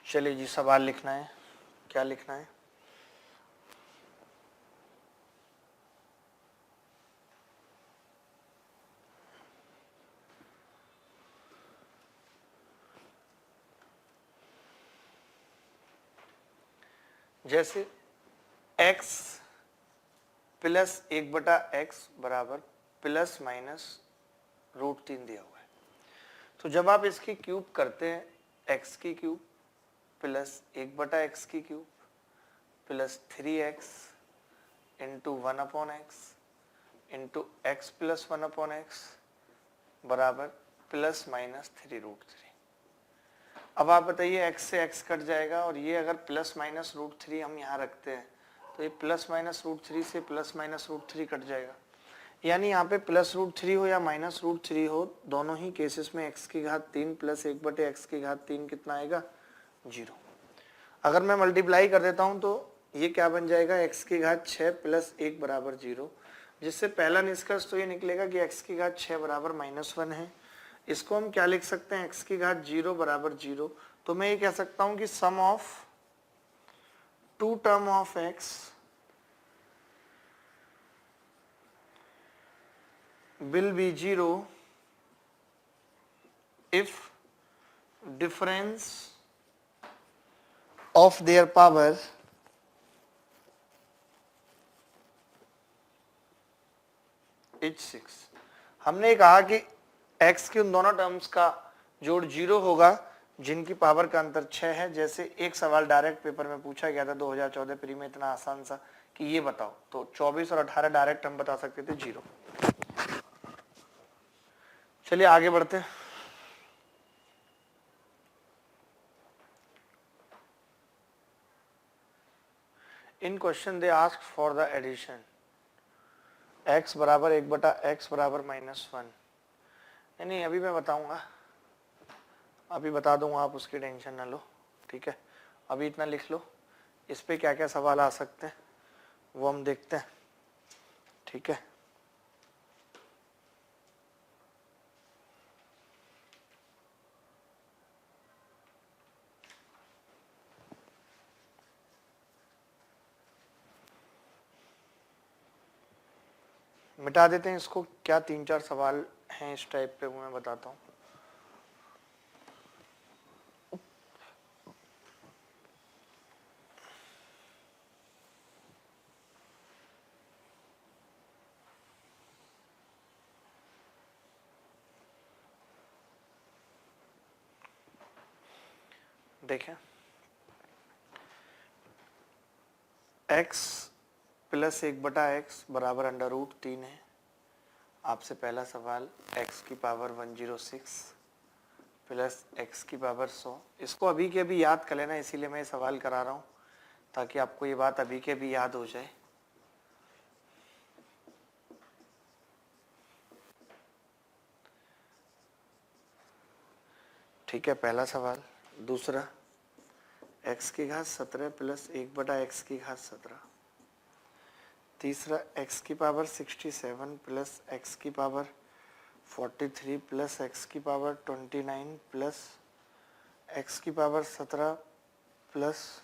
Speaker 1: चलिए जी, सवाल लिखना है। क्या लिखना है, जैसे x + 1/x बराबर ±√3 दिया हुआ है। तो जब आप इसकी क्यूब करते हैं, x की क्यूब + 1/x की cube + 3x × 1/x × x + 1/x बराबर ±3√3। अब आप बताइए, x से x कट जाएगा, और ये अगर ±√3 हम यहाँ रखते हैं तो ये ±√3 से ±√3 कट जाएगा। यानी यहाँ पे +√3 हो या -√3 हो, दोनों ही केसेस में x की घात 3 + 1/x की घात 3 कितना आएगा, 0। अगर मैं मल्टीप्लाई कर देता हूँ तो ये क्या बन जाएगा, x की घात 6 + 1 बराबर 0, जिससे पहला निष्कर्ष तो ये निकलेगा कि x की घात 6 बराबर -1 है। इसको हम क्या लिख सकते हैं, x की घात 0 बराबर 0। तो मैं ये कह सकता हूँ कि sum of 2 term of x will be 0 if difference of their power is 6। हमने कहा कि x की उन दोनों टर्म्स का जोड़ 0 होगा जिनकी पावर का अंतर 6 है। जैसे एक सवाल डायरेक्ट पेपर में पूछा गया था 2014 प्री में, इतना आसान सा कि ये बताओ, तो 24 और 18 डायरेक्ट हम बता सकते थे 0। चलिए आगे बढ़ते हैं। In question they ask for the addition x बराबर 1/x बराबर -1। नहीं, अभी मैं बताऊंगा, अभी बता दूंगा, आप उसकी टेंशन ना लो, ठीक है। अभी इतना लिख लो इस पे क्या क्या सवाल आ सकते हैं वो हम देखते हैं, ठीक है। मिटा देते हैं इसको, क्या 3-4 सवाल हैं इस टाइप पे वो मैं बताता हूँ। देखें, x प्लस 1/x बराबर √3 है। आपसे पहला सवाल x की पावर 106 प्लस x की पावर 100, इसको अभी के अभी याद कर लेना, इसीलिए मैं ये सवाल करा रहा हूँ ताकि आपको ये बात अभी के अभी याद हो जाए। ठीक है, पहला सवाल। दूसरा, x की घात 17 प्लस 1/x की घात 17। तीसरा, x की पावर 67 प्लस x की पावर 43 प्लस x की पावर 29 प्लस x की पावर 17 प्लस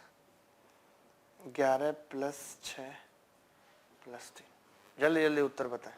Speaker 1: 11 प्लस 6 प्लस 3। जल्दी जल्दी उत्तर बताएं।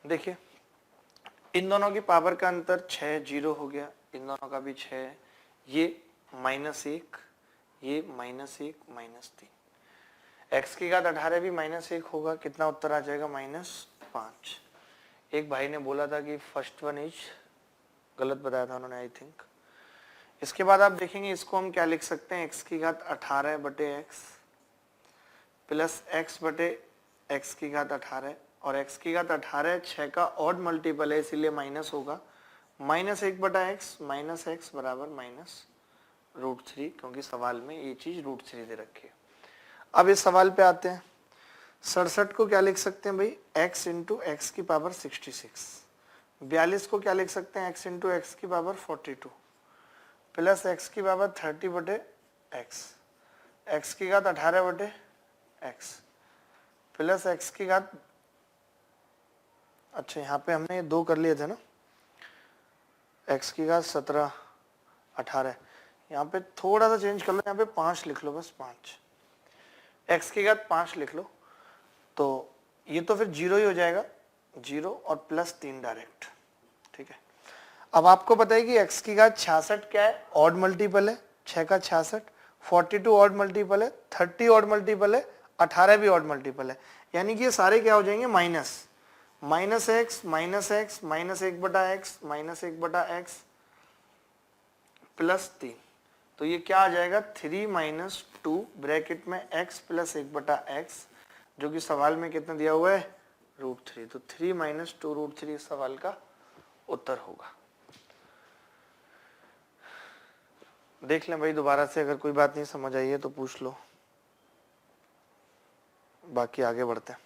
Speaker 1: देखिए, इन दोनों की पावर का अंतर 6, 0 हो गया, इन दोनों का भी 6 है, ये -1, ये -1 -3। x की घात 18 भी -1 होगा, कितना उत्तर आ जाएगा? -5। एक भाई ने बोला था कि फर्स्ट वन इज, गलत बताया था उन्होंने आई थिंक। इसके बाद आप देखेंगे इसको हम क्या लिख सकते हैं, x की घात 18/x प्लस x/x की घात 18, और x की घात 18 6 का ऑड मल्टीपल है इसीलिए माइनस होगा, -1/x माइनस x बराबर -√3, क्योंकि सवाल में ये चीज √3 दे रखी है। अब इस सवाल पे आते हैं। 67 को क्या लिख सकते हैं भाई? x इंटू एक्स की पावर 66। 42 को क्या लिख सकते हैं? x इंटू एक्स की पावर 42 प्लस x की पावर 30/x, x की घात 18/x प्लस x की घात, अच्छा यहाँ पे हमने 2 कर लिए थे ना, x की घात 17 18, यहाँ पे थोड़ा सा चेंज कर लो, यहाँ पे 5 लिख लो, बस 5, x की घात 5 लिख लो, तो ये तो फिर 0 ही हो जाएगा, 0 और प्लस 3 डायरेक्ट। ठीक है, अब आपको पता है कि x की घात 66 क्या है? ऑड मल्टीपल है, 6 का 66, 42 ऑड मल्टीपल है, 30 ऑड मल्टीपल है, 18 भी ऑड मल्टीपल है, यानी कि ये सारे क्या हो जाएंगे? Minus -x -1/x -1/x plus 3, तो ये क्या आ जाएगा? 3 - 2 ब्रैकेट में x प्लस 1/x, जो कि सवाल में कितना दिया हुआ है? √3, तो 3 - 2 √3 इस सवाल का उत्तर होगा। देख लें भाई दोबारा से, अगर कोई बात नहीं समझ आई है तो पूछ लो, बाकी आगे बढ़ते हैं।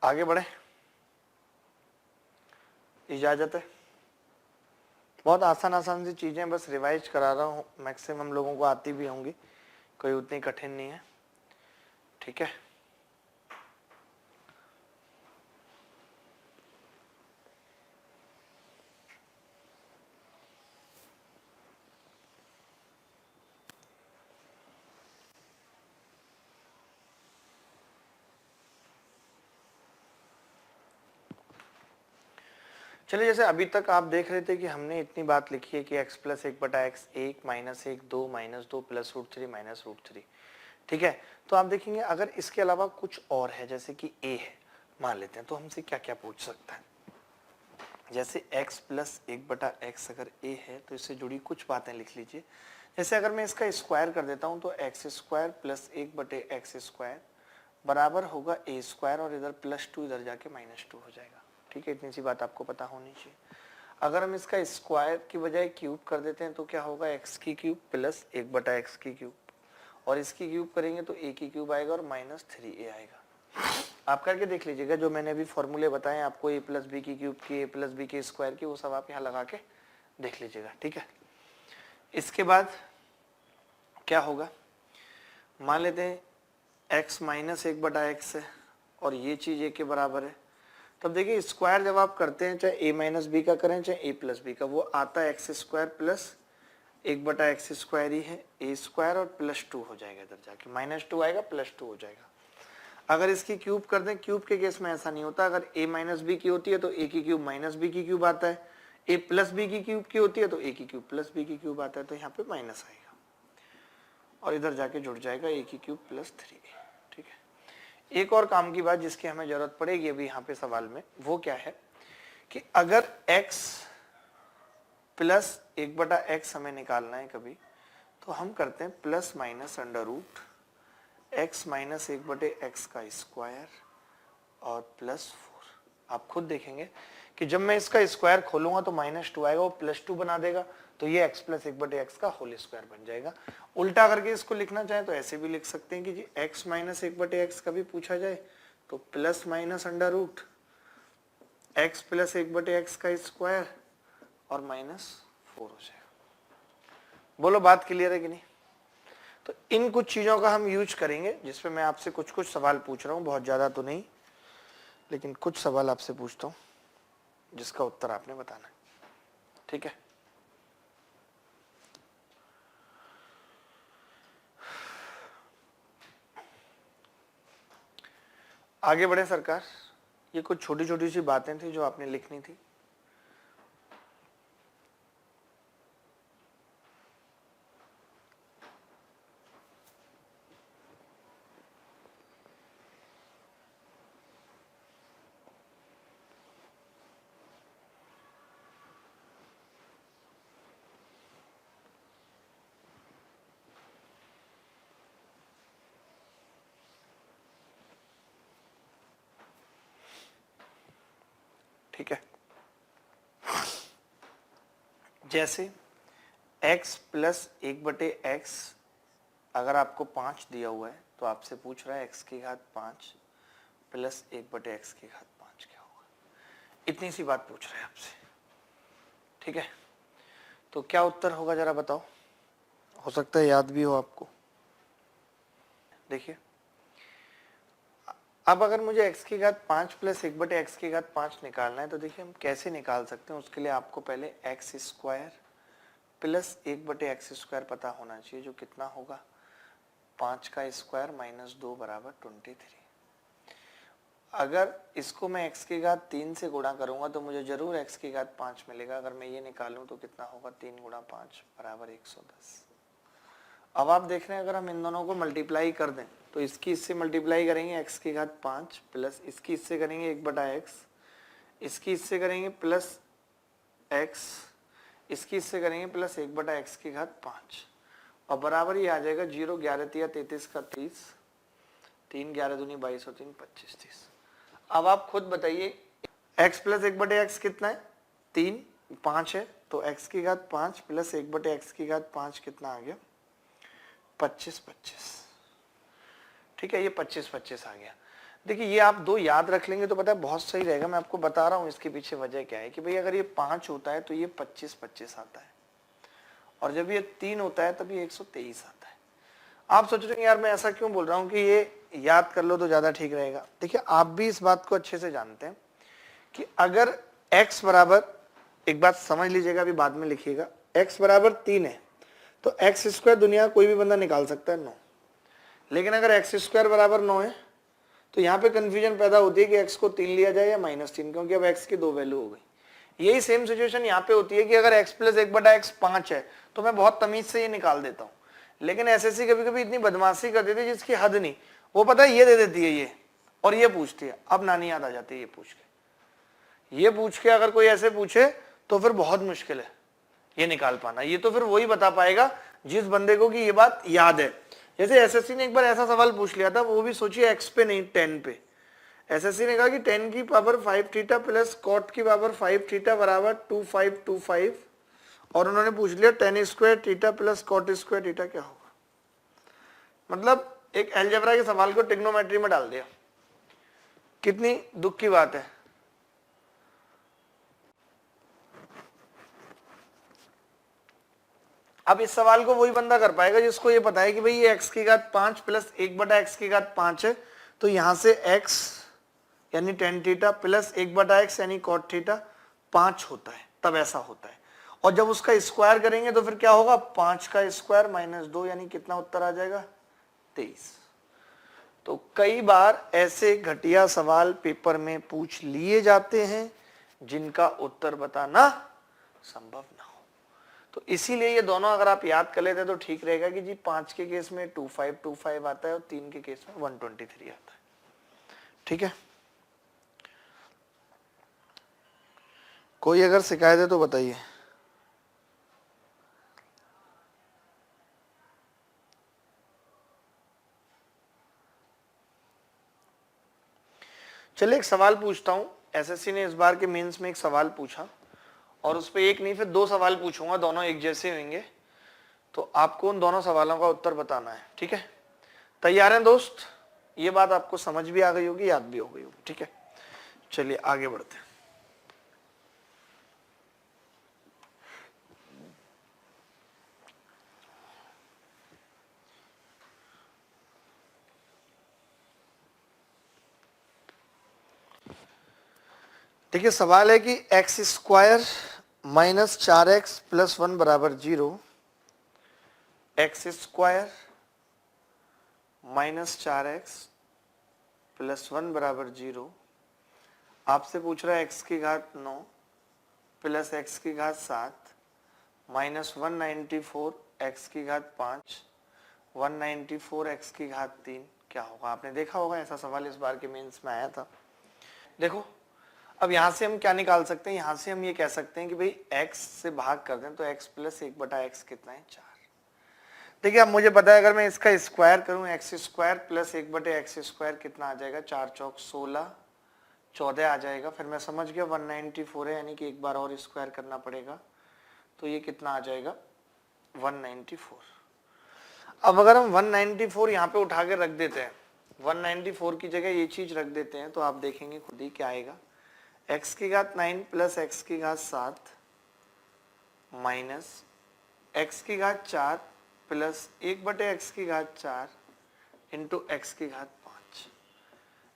Speaker 1: आगे बढ़े, इजाजत है। बहुत आसान आसान सी चीजें बस रिवाइज करा रहा हूँ, मैक्सिमम लोगों को आती भी होंगी, कोई उतनी कठिन नहीं है। ठीक है, चलिए, जैसे अभी तक आप देख रहे थे कि हमने इतनी बात लिखी है कि x plus 1/x 1 minus 1 2 minus 2 plus √3 minus √3, ठीक है। तो आप देखेंगे अगर इसके अलावा कुछ और है, जैसे कि a है मान लेते हैं, तो हमसे क्या क्या पूछ सकता है। जैसे x प्लस 1/x अगर a है तो इससे जुड़ी कुछ बातें लिख लीजिए। जैसे अगर मैं इसका स्क्वायर कर देता हूं तो x square plus 1/x square बराबर होगा a स्क्वायर, और इधर +2 इधर जाके -2 हो जाएगा, ठीक है। इतनी सी बात आपको पता होनी चाहिए। अगर हम इसका स्क्वायर की बजाय क्यूब कर देते हैं तो क्या होगा, x की क्यूब प्लस 1/x की क्यूब, और इसकी क्यूब करेंगे तो a की क्यूब आएगा और -3a आएगा। आप करके देख लीजिएगा, जो मैंने अभी फॉर्मूले बताए आपको a प्लस बी की क्यूब की, a प्लस बी के स्क्वायर की, वो सब आप यहाँ लगा के देख लीजिएगा, ठीक है। इसके बाद क्या होगा, मान लेते हैं x माइनस 1/x है और ये चीज a के बराबर है। तब देखिए स्क्वायर जब आप करते हैं, चाहे a माइनस बी का करें चाहे a प्लस बी का, वो आता है x square plus 1/x square ही है, a स्क्वायर और +2 हो जाएगा, इधर जाके -2 आएगा +2 हो जाएगा। अगर इसकी क्यूब कर दें, क्यूब के केस में ऐसा नहीं होता, अगर a माइनस बी की होती है तो a की क्यूब माइनस बी की क्यूब आता है, a प्लस बी की क्यूब की होती है तो a की क्यूब प्लस बी की क्यूब आता है, तो यहाँ पे माइनस आएगा और इधर जाके जुड़ जाएगा a की क्यूब प्लस 3a, ठीक है। एक और काम की बात जिसकी हमें जरूरत पड़ेगी अभी यहाँ पे सवाल में, वो क्या है कि अगर x प्लस 1/x हमें निकालना है कभी, तो हम करते हैं plus minus under root x minus 1/x का स्क्वायर और +4। आप खुद देखेंगे कि जब मैं इसका स्क्वायर खोलूंगा तो -2 आएगा, वो +2 बना देगा, तो ये x प्लस 1/x का होल स्क्वायर बन जाएगा। उल्टा करके इसको लिखना चाहे तो ऐसे भी लिख सकते हैं कि जी x माइनस 1/x का भी पूछा जाए तो plus minus under root x plus 1/x का स्क्वायर और -4 हो जाएगा। बोलो बात क्लियर है कि नहीं। तो इन कुछ चीजों का हम यूज करेंगे, जिसपे मैं आपसे कुछ कुछ सवाल पूछ रहा हूं, बहुत ज्यादा तो नहीं, लेकिन कुछ सवाल आपसे पूछता हूं जिसका उत्तर आपने बताना है, ठीक है। आगे बढ़े सरकार। ये कुछ छोटी छोटी सी बातें थी जो आपने लिखनी थी। ठीक है, जैसे x प्लस 1/x अगर आपको 5 दिया हुआ है तो आपसे पूछ रहा है x की घात 5 प्लस 1/x की घात 5 क्या होगा। इतनी सी बात पूछ रहा है आपसे, ठीक है। तो क्या उत्तर होगा जरा बताओ, हो सकता है याद भी हो आपको। देखिए अब अगर मुझे x की घात 5 प्लस 1/x की घात 5 निकालना है तो देखिए हम कैसे निकाल सकते हैं। उसके लिए आपको पहले x square plus 1/x square पता होना चाहिए, जो कितना होगा 5 का स्क्वायर -2 बराबर 23। अगर इसको मैं x की घात 3 से गुणा करूंगा तो मुझे जरूर x की घात 5 मिलेगा। अगर मैं ये निकालूं तो कितना होगा 3 गुणा 5 बराबर 110। अब आप देख रहे हैं अगर हम इन दोनों को मल्टीप्लाई कर दें तो इसकी इससे मल्टीप्लाई करेंगे x की घात 5 प्लस इसकी इससे करेंगे 1/x, इसकी इससे करेंगे प्लस x, इसकी इससे करेंगे प्लस 1/x की घात 5 और बराबर ही आ जाएगा 0 11 3 33 का 30, 3 11 दूनी 22 और 3 25 30। अब आप खुद बताइए x प्लस 1/x कितना है 3, 5 है, तो x की घात 5 प्लस 1/x की घात 5 कितना आ गया 25 25, ठीक है। ये 25 25 आ गया। देखिए ये आप दो याद रख लेंगे तो पता है बहुत सही रहेगा। मैं आपको बता रहा हूँ इसके पीछे वजह क्या है कि भाई अगर ये 5 होता है तो ये 25 25 आता है, और जब ये 3 होता है तब ये 123 आता है। आप सोच रहे हैं यार मैं ऐसा क्यों बोल रहा हूँ कि ये याद कर लो तो ज्यादा ठीक रहेगा। देखिए आप भी इस बात को अच्छे से जानते हैं कि अगर x बराबर, एक बात समझ लीजिएगा अभी बाद में लिखिएगा, x बराबर 3 है तो x स्क्वायर दुनिया कोई भी बंदा निकाल सकता है 9, लेकिन अगर x स्क्वायर बराबर 9 है तो यहाँ पे कंफ्यूजन पैदा होती है कि x को 3 लिया जाए या -3, क्योंकि अब x की दो वैल्यू हो गई। यही सेम सिचुएशन यहाँ पे होती है कि अगर x प्लस 1/x 5 है तो मैं बहुत तमीज से ये निकाल देता हूँ, लेकिन एसएससी कभी कभी इतनी बदमाशी कर देती है जिसकी हद नहीं। वो पता है ये दे देती है ये, और ये पूछती है, अब नानी याद आ जाती है ये पूछ के अगर कोई ऐसे पूछे तो फिर बहुत मुश्किल है ये निकाल पाना। ये तो फिर वही बता पाएगा जिस बंदे को कि ये बात याद है। जैसे एसएससी ने एक बार ऐसा सवाल पूछ लिया था, वो भी सोचिए एक्स पे नहीं 10 पे। एसएससी ने कहा कि 10 की पावर 5 थीटा प्लस कॉट की पावर 5 थीटा बराबर 2525, और उन्होंने पूछ लिया 10 square theta plus cot square theta क्या होगा। मतलब एक अलजेब्रा के सवाल को ट्रिग्नोमेट्री में डाल दिया। कितनी दुख की बात है। अब इस सवाल को वही बंदा कर पाएगा जिसको ये पता है कि भाई ये x की घात 5 प्लस 1/x की घात 5 है, तो यहां से x यानी tan थीटा प्लस 1/x यानी cot थीटा 5 होता है, तब ऐसा होता है। और जब उसका स्क्वायर करेंगे तो फिर क्या होगा, 5 का स्क्वायर माइनस 2 यानी कितना उत्तर आ जाएगा 23। तो कई बार ऐसे घटिया सवाल पेपर में पूछ लिए जाते हैं जिनका उत्तर बताना संभव ना हो। तो इसीलिए ये दोनों अगर आप याद कर लेते तो ठीक रहेगा कि जी 5 के केस में 2525 आता है और 3 के केस में 123 आता है। ठीक है, कोई अगर शिकायत है तो बताइए। चलिए एक सवाल पूछता हूं। एसएससी ने इस बार के मेंस में एक सवाल पूछा, और उस पर एक नहीं फिर 2 सवाल पूछूंगा, दोनों एक जैसे होंगे, तो आपको उन दोनों सवालों का उत्तर बताना है। ठीक है, तैयार हैं दोस्त? ये बात आपको समझ भी आ गई होगी, याद भी हो गई होगी। ठीक है, चलिए आगे बढ़ते हैं। देखिए सवाल है कि x square minus 4x plus 1 बराबर 0, x square minus 4x plus 1 बराबर 0, आपसे पूछ रहा है x की घात 9 प्लस x की घात 7 माइनस 194 x की घात 5 194 x की घात 3 क्या होगा। आपने देखा होगा ऐसा सवाल इस बार के मेंस में आया था। देखो अब यहां से हम क्या निकाल सकते हैं, यहां से हम ये कह सकते हैं कि भाई x से भाग कर दें तो x प्लस 1/x कितना है 4। देखिए अब मुझे पता है अगर मैं इसका स्क्वायर करूं x square plus 1/x square कितना आ जाएगा, 4 चौक 16 14 आ जाएगा। फिर मैं समझ गया 194 है, यानी कि एक बार और स्क्वायर करना पड़ेगा, तो ये कितना आ जाएगा 194। अब अगर हम 194 यहाँ पे उठा के रख देते हैं, 194 की जगह ये चीज रख देते हैं, तो आप देखेंगे खुद ही क्या आएगा, x की घात 9 प्लस x की घात 7 माइनस x की घात 4 प्लस 1/x की घात 4 इंटू x की घात 5,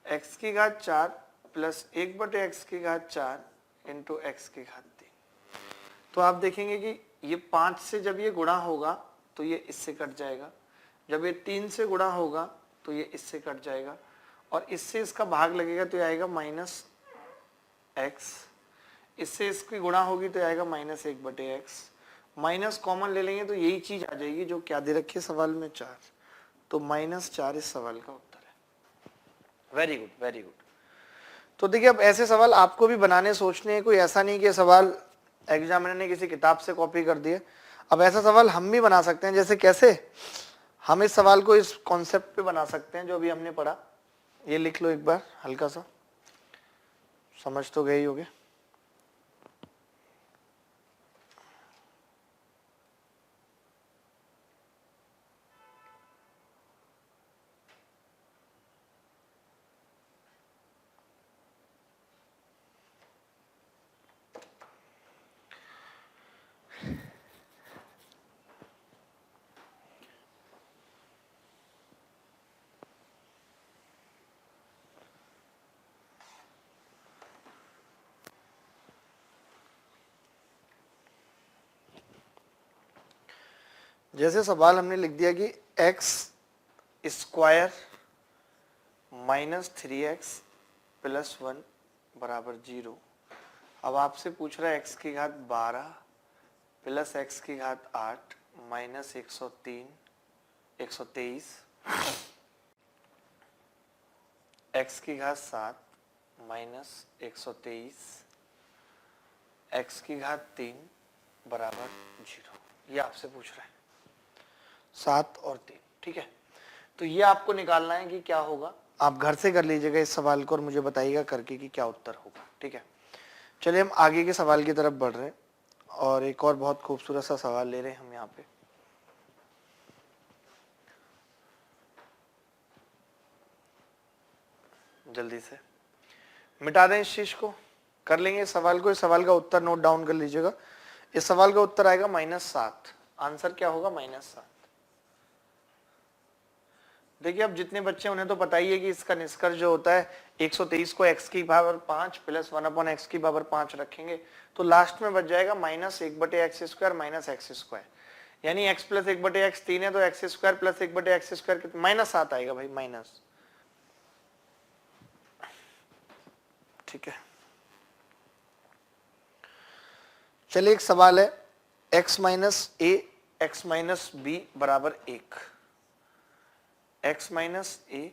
Speaker 1: x की घात 4 प्लस 1/x की घात 4 इंटू x की घात 3। तो आप देखेंगे कि ये 5 से जब ये गुणा होगा तो ये इससे कट जाएगा, जब ये 3 से गुणा होगा तो ये इससे कट जाएगा, और इससे इसका भाग लगेगा तो ये आएगा माइनस x, इससे इसकी गुणा होगी तो आएगा माइनस 1/x, माइनस कॉमन ले लेंगे तो यही चीज आ जाएगी जो क्या दे रखी है सवाल में 4, तो -4 इस सवाल का उत्तर है। Very good very good. तो देखिए अब ऐसे सवाल आपको भी बनाने सोचने हैं, कोई ऐसा नहीं कि सवाल एग्जामिनर ने किसी किताब से कॉपी कर दिए। अब ऐसा सवाल हम भी बना सकते हैं, जैसे कैसे, हम इस सवाल को इस कॉन्सेप्ट पे बना सकते हैं जो अभी हमने पढ़ा। ये लिख लो एक बार, हल्का सा समझ तो गए ही होगे। जैसे सवाल हमने लिख दिया कि x square minus 3x plus 1 बराबर 0, अब आपसे पूछ रहा है x की घात 12 प्लस x की घात 8 माइनस 123 x की घात 7 माइनस 123 x की घात 3 बराबर 0। ये आपसे पूछ रहा है 7 और 3। ठीक है, तो ये आपको निकालना है कि क्या होगा। आप घर से कर लीजिएगा इस सवाल को और मुझे बताइएगा करके कि क्या उत्तर होगा। ठीक है, चलिए हम आगे के सवाल की तरफ बढ़ रहे हैं और एक और बहुत खूबसूरत सा सवाल ले रहे हैं हम यहाँ पे। जल्दी से मिटा दें इस चीज को, कर लेंगे इस सवाल को। इस सवाल का उत्तर नोट डाउन कर लीजिएगा। इस सवाल का उत्तर आएगा -7। आंसर क्या होगा? -7। देखिए अब जितने बच्चे उन्हें तो पता ही है कि इसका निष्कर्ष जो होता है 123 को x की पावर 5 प्लस 1/x की पावर 5 रखेंगे तो लास्ट में बच जाएगा -1/x² माइनस x²। यानी x प्लस 1/x 3 है तो x² प्लस 1/x² कितना? -7 आएगा भाई, माइनस। ठीक है, चलिए एक सवाल है x minus a x minus b बराबर 1। x minus a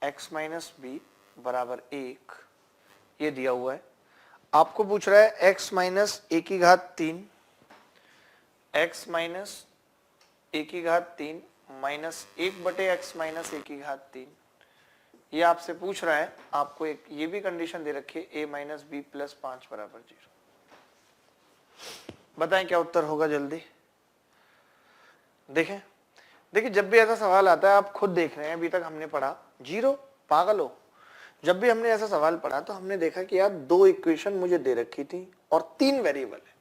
Speaker 1: x minus b बराबर 1 ये दिया हुआ है। आपको पूछ रहा है x माइनस a की घात 3 x माइनस a की घात 3 माइनस 1/x माइनस a की घात 3। ये आपसे पूछ रहा है, आपको एक ये भी कंडीशन दे रखी है a माइनस b प्लस 5 बराबर 0। बताएं क्या उत्तर होगा जल्दी। देखें देखिए जब भी ऐसा सवाल आता है, आप खुद देख रहे हैं अभी तक हमने पढ़ा 0, पागल हो। जब भी हमने ऐसा सवाल पढ़ा तो हमने देखा कि यार 2 इक्वेशन मुझे दे रखी थी और 3 वेरिएबल है।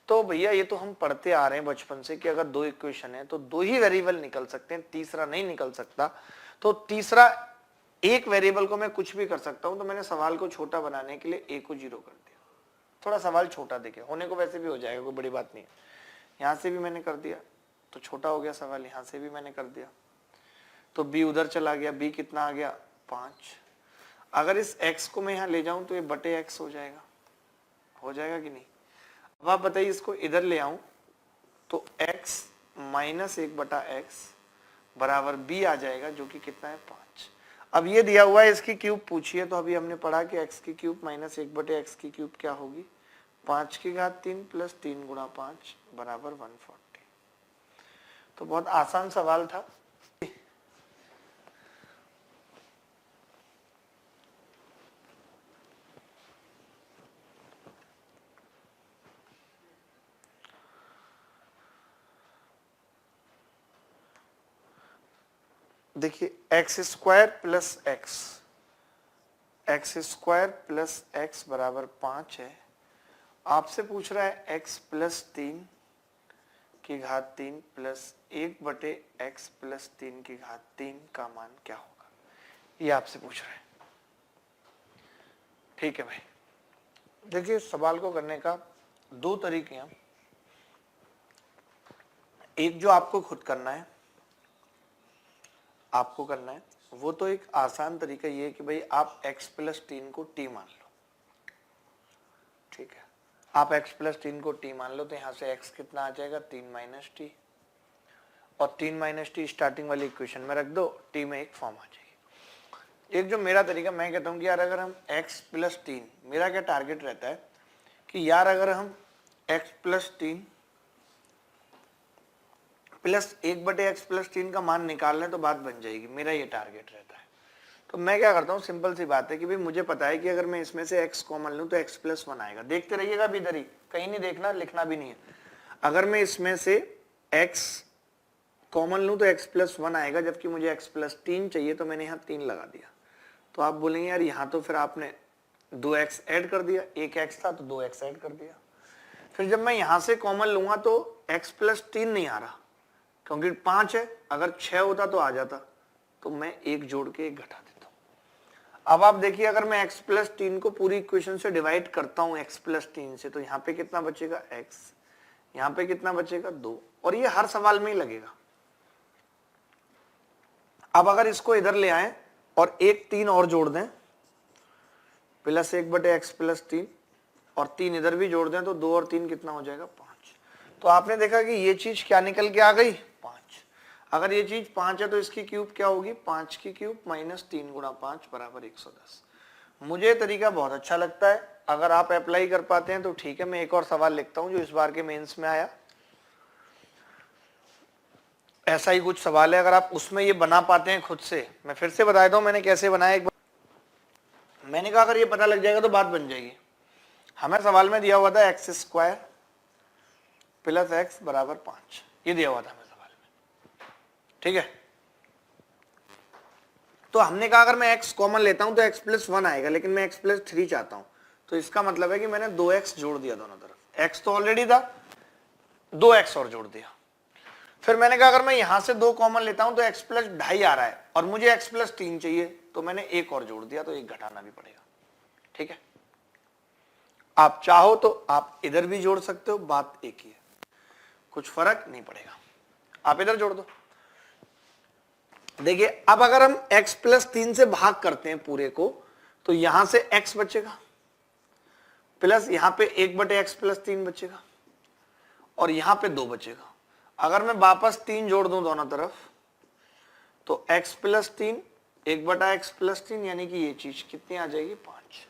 Speaker 1: तो भैया ये तो हम पढ़ते आ रहे हैं बचपन से कि अगर 2 इक्वेशन है तो 2 ही वेरिएबल निकल सकते हैं, तीसरा नहीं निकल सकता। तो तीसरा एक वेरिएबल को मैं कुछ भी कर सकता हूं, तो मैंने सवाल को छोटा बनाने के लिए a को 0 कर दिया। थोड़ा सवाल छोटा देखे, होने को वैसे भी हो जाएगा, कोई बड़ी बात नहीं है। यहां से भी मैंने कर दिया तो छोटा हो गया सवाल, यहां से भी मैंने कर दिया तो b उधर चला गया, b कितना आ गया? 5। अगर इस x को मैं यहां ले जाऊं तो ये बटे x हो जाएगा कि नहीं? अब आप बताइए इसको इधर ले आऊं तो x माइनस 1/x बराबर b आ जाएगा, जो कि कितना है? 5। अब ये दिया हुआ है, इसकी क्यूब पूछिए तो अभी हमने पढ़ा कि x की क्यूब माइनस 1/x की क्यूब क्या होगी? 5 की घात 3 प्लस 3 गुणा 5 बराबर 140। तो बहुत आसान सवाल था। देखिए x² प्लस x बराबर 5 है। आपसे पूछ रहा है x प्लस 3 की घात 3 प्लस 1/x प्लस 3 की घात 3 का मान क्या होगा, ये आपसे पूछ रहा है। ठीक है भाई, देखिए सवाल को करने का 2 तरीके हैं। एक जो आपको खुद करना है, वो तो एक आसान तरीका ये है कि भाई आप x प्लस 3 को t मान लो। ठीक है, आप x प्लस 3 को t मान लो तो यहां से x कितना आ जाएगा? 3 माइनस टी, और 3 माइनस टी स्टार्टिंग वाली इक्वेशन में रख दो, t में एक फॉर्म आ जाएगी। एक जो मेरा तरीका, मैं कहता हूं कि यार अगर हम x प्लस 3, मेरा क्या टारगेट रहता है कि यार अगर हम x plus 3 plus 1/x plus 3 का मान निकाल लें तो बात बन जाएगी, मेरा ये टारगेट रहता है। तो मैं क्या करता हूँ, सिंपल सी बात है कि भाई मुझे पता है कि अगर मैं इसमें से x कॉमन लूं तो x प्लस 1 आएगा। देखते रहिएगा अभी इधर ही, कहीं नहीं देखना, लिखना भी नहीं है। अगर मैं इसमें से x कॉमन लूं तो x प्लस 1 आएगा, जबकि मुझे x प्लस 3 चाहिए तो मैंने यहाँ 3 लगा दिया। तो आप बोलेंगे यार यहाँ तो फिर आपने 2x ऐड कर दिया, एक x था तो 2x ऐड कर दिया। फिर जब मैं यहां से कॉमन लूंगा तो x प्लस 3 नहीं आ रहा क्योंकि 5 है, अगर 6 होता तो आ जाता, तो मैं एक जोड़ के एक घटा देता हूं। अब आप देखिए अगर मैं x प्लस 3 को पूरी इक्वेशन से डिवाइड करता हूं x प्लस 3 से, तो यहाँ पे कितना बचेगा? x, यहाँ पे कितना बचेगा? 2, और ये हर सवाल में ही लगेगा। अब अगर इसको इधर ले आए और एक 3 और जोड़ दें, प्लस 1/x प्लस 3 और 3 इधर भी जोड़ दें तो 2 और 3 कितना हो जाएगा 5। तो आपने देखा कि ये चीज क्या निकल के आ गई 5। अगर ये चीज 5 है तो इसकी क्यूब क्या होगी 5 की क्यूब माइनस 3 गुणा 5 बराबर 110। मुझे ये तरीका बहुत अच्छा लगता है, अगर आप अप्लाई कर पाते हैं तो ठीक है। मैं एक और सवाल लिखता हूं जो इस बार के मेंस में आया, ऐसा ही कुछ सवाल है, अगर आप उसमें ये बना पाते हैं खुद से। मैं फिर से बता देता हूं मैंने कैसे बनाया एक बार। मैंने कहा अगर ये पता लग जाएगा तो बात बन जाएगी। हमें सवाल में दिया हुआ था एक्स स्क्वायर प्लस एक्स बराबर 5, ये दिया हुआ था हमें सवाल में, ठीक है। तो हमने कहा अगर मैं x कॉमन लेता हूं तो x प्लस 1 आएगा, लेकिन मैं x प्लस 3 चाहता हूं। तो इसका मतलब है कि मैंने 2x जोड़ दिया दोनों तरफ, x तो ऑलरेडी था, 2x और जोड़ दिया। फिर मैंने कहा अगर मैं यहां से 2 कॉमन लेता हूं तो x प्लस 2.5 आ रहा है और मुझे x प्लस 3 चाहिए, तो मैंने 1 और जोड़ दिया, तो 1 घटाना भी पड़ेगा, ठीक है। आप चाहो तो आप इधर भी जोड़ सकते हो, बात एक ही है, कुछ फर्क नहीं पड़ेगा। आप इधर जोड़ दो। देखिए अब अगर हम x प्लस 3 से भाग करते हैं पूरे को, तो यहां से x बचेगा प्लस यहां पे 1/x प्लस 3 बचेगा और यहां पे 2 बचेगा। अगर मैं वापस 3 जोड़ दूं दोनों तरफ तो x प्लस 3 1/x प्लस 3 यानी कि ये चीज कितनी आ जाएगी 5।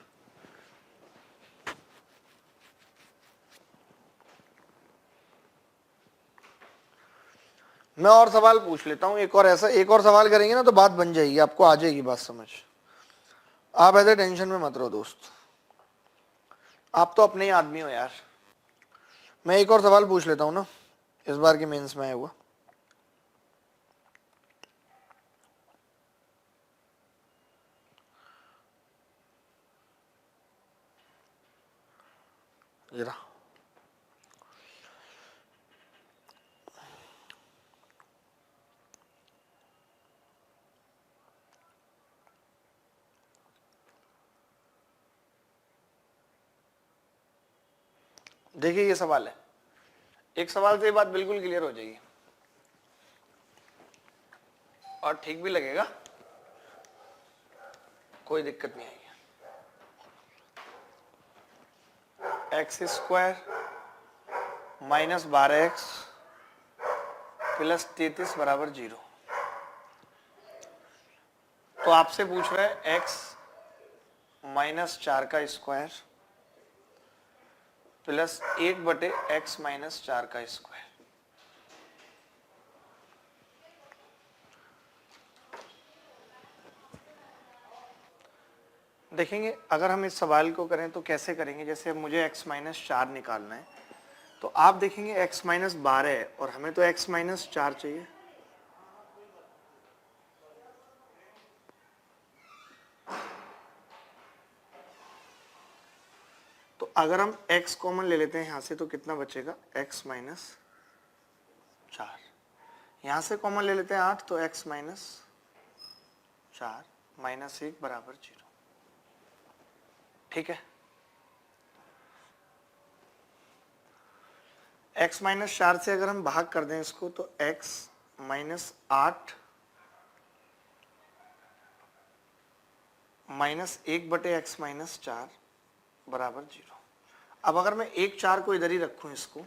Speaker 1: मैं और सवाल पूछ लेता हूं, एक और ऐसा एक और सवाल करेंगे ना तो बात बन जाएगी, आपको आ जाएगी बात समझ। आप ऐसे टेंशन में मत रहो दोस्त, आप तो अपने ही आदमी हो यार। मैं एक और सवाल पूछ लेता हूं ना, इस बार के मेंस में आया हुआ। जरा देखिए ये सवाल है, एक सवाल से ये बात बिल्कुल क्लियर हो जाएगी और ठीक भी लगेगा, कोई दिक्कत नहीं आएगी। X square minus 12x plus 33 बराबर 0। तो आपसे पूछ रहा है x माइनस 4 का स्क्वायर प्लस 1/x माइनस 4 का स्क्वायर। देखेंगे अगर हम इस सवाल को करें तो कैसे करेंगे, जैसे अब मुझे x माइनस 4 निकालना है, तो आप देखेंगे x माइनस 12 है और हमें तो x माइनस 4 चाहिए। तो अगर हम x कॉमन ले लेते हैं यहां से तो कितना बचेगा x माइनस 4, यहां से कॉमन ले लेते हैं 8 तो x माइनस 4 माइनस 1 बराबर 0, ठीक है। x माइनस 4 से अगर हम भाग कर दें इसको तो x minus 8 minus 1/x minus 4 बराबर 0। अब अगर मैं 1 4 को इधर ही रखूं इसको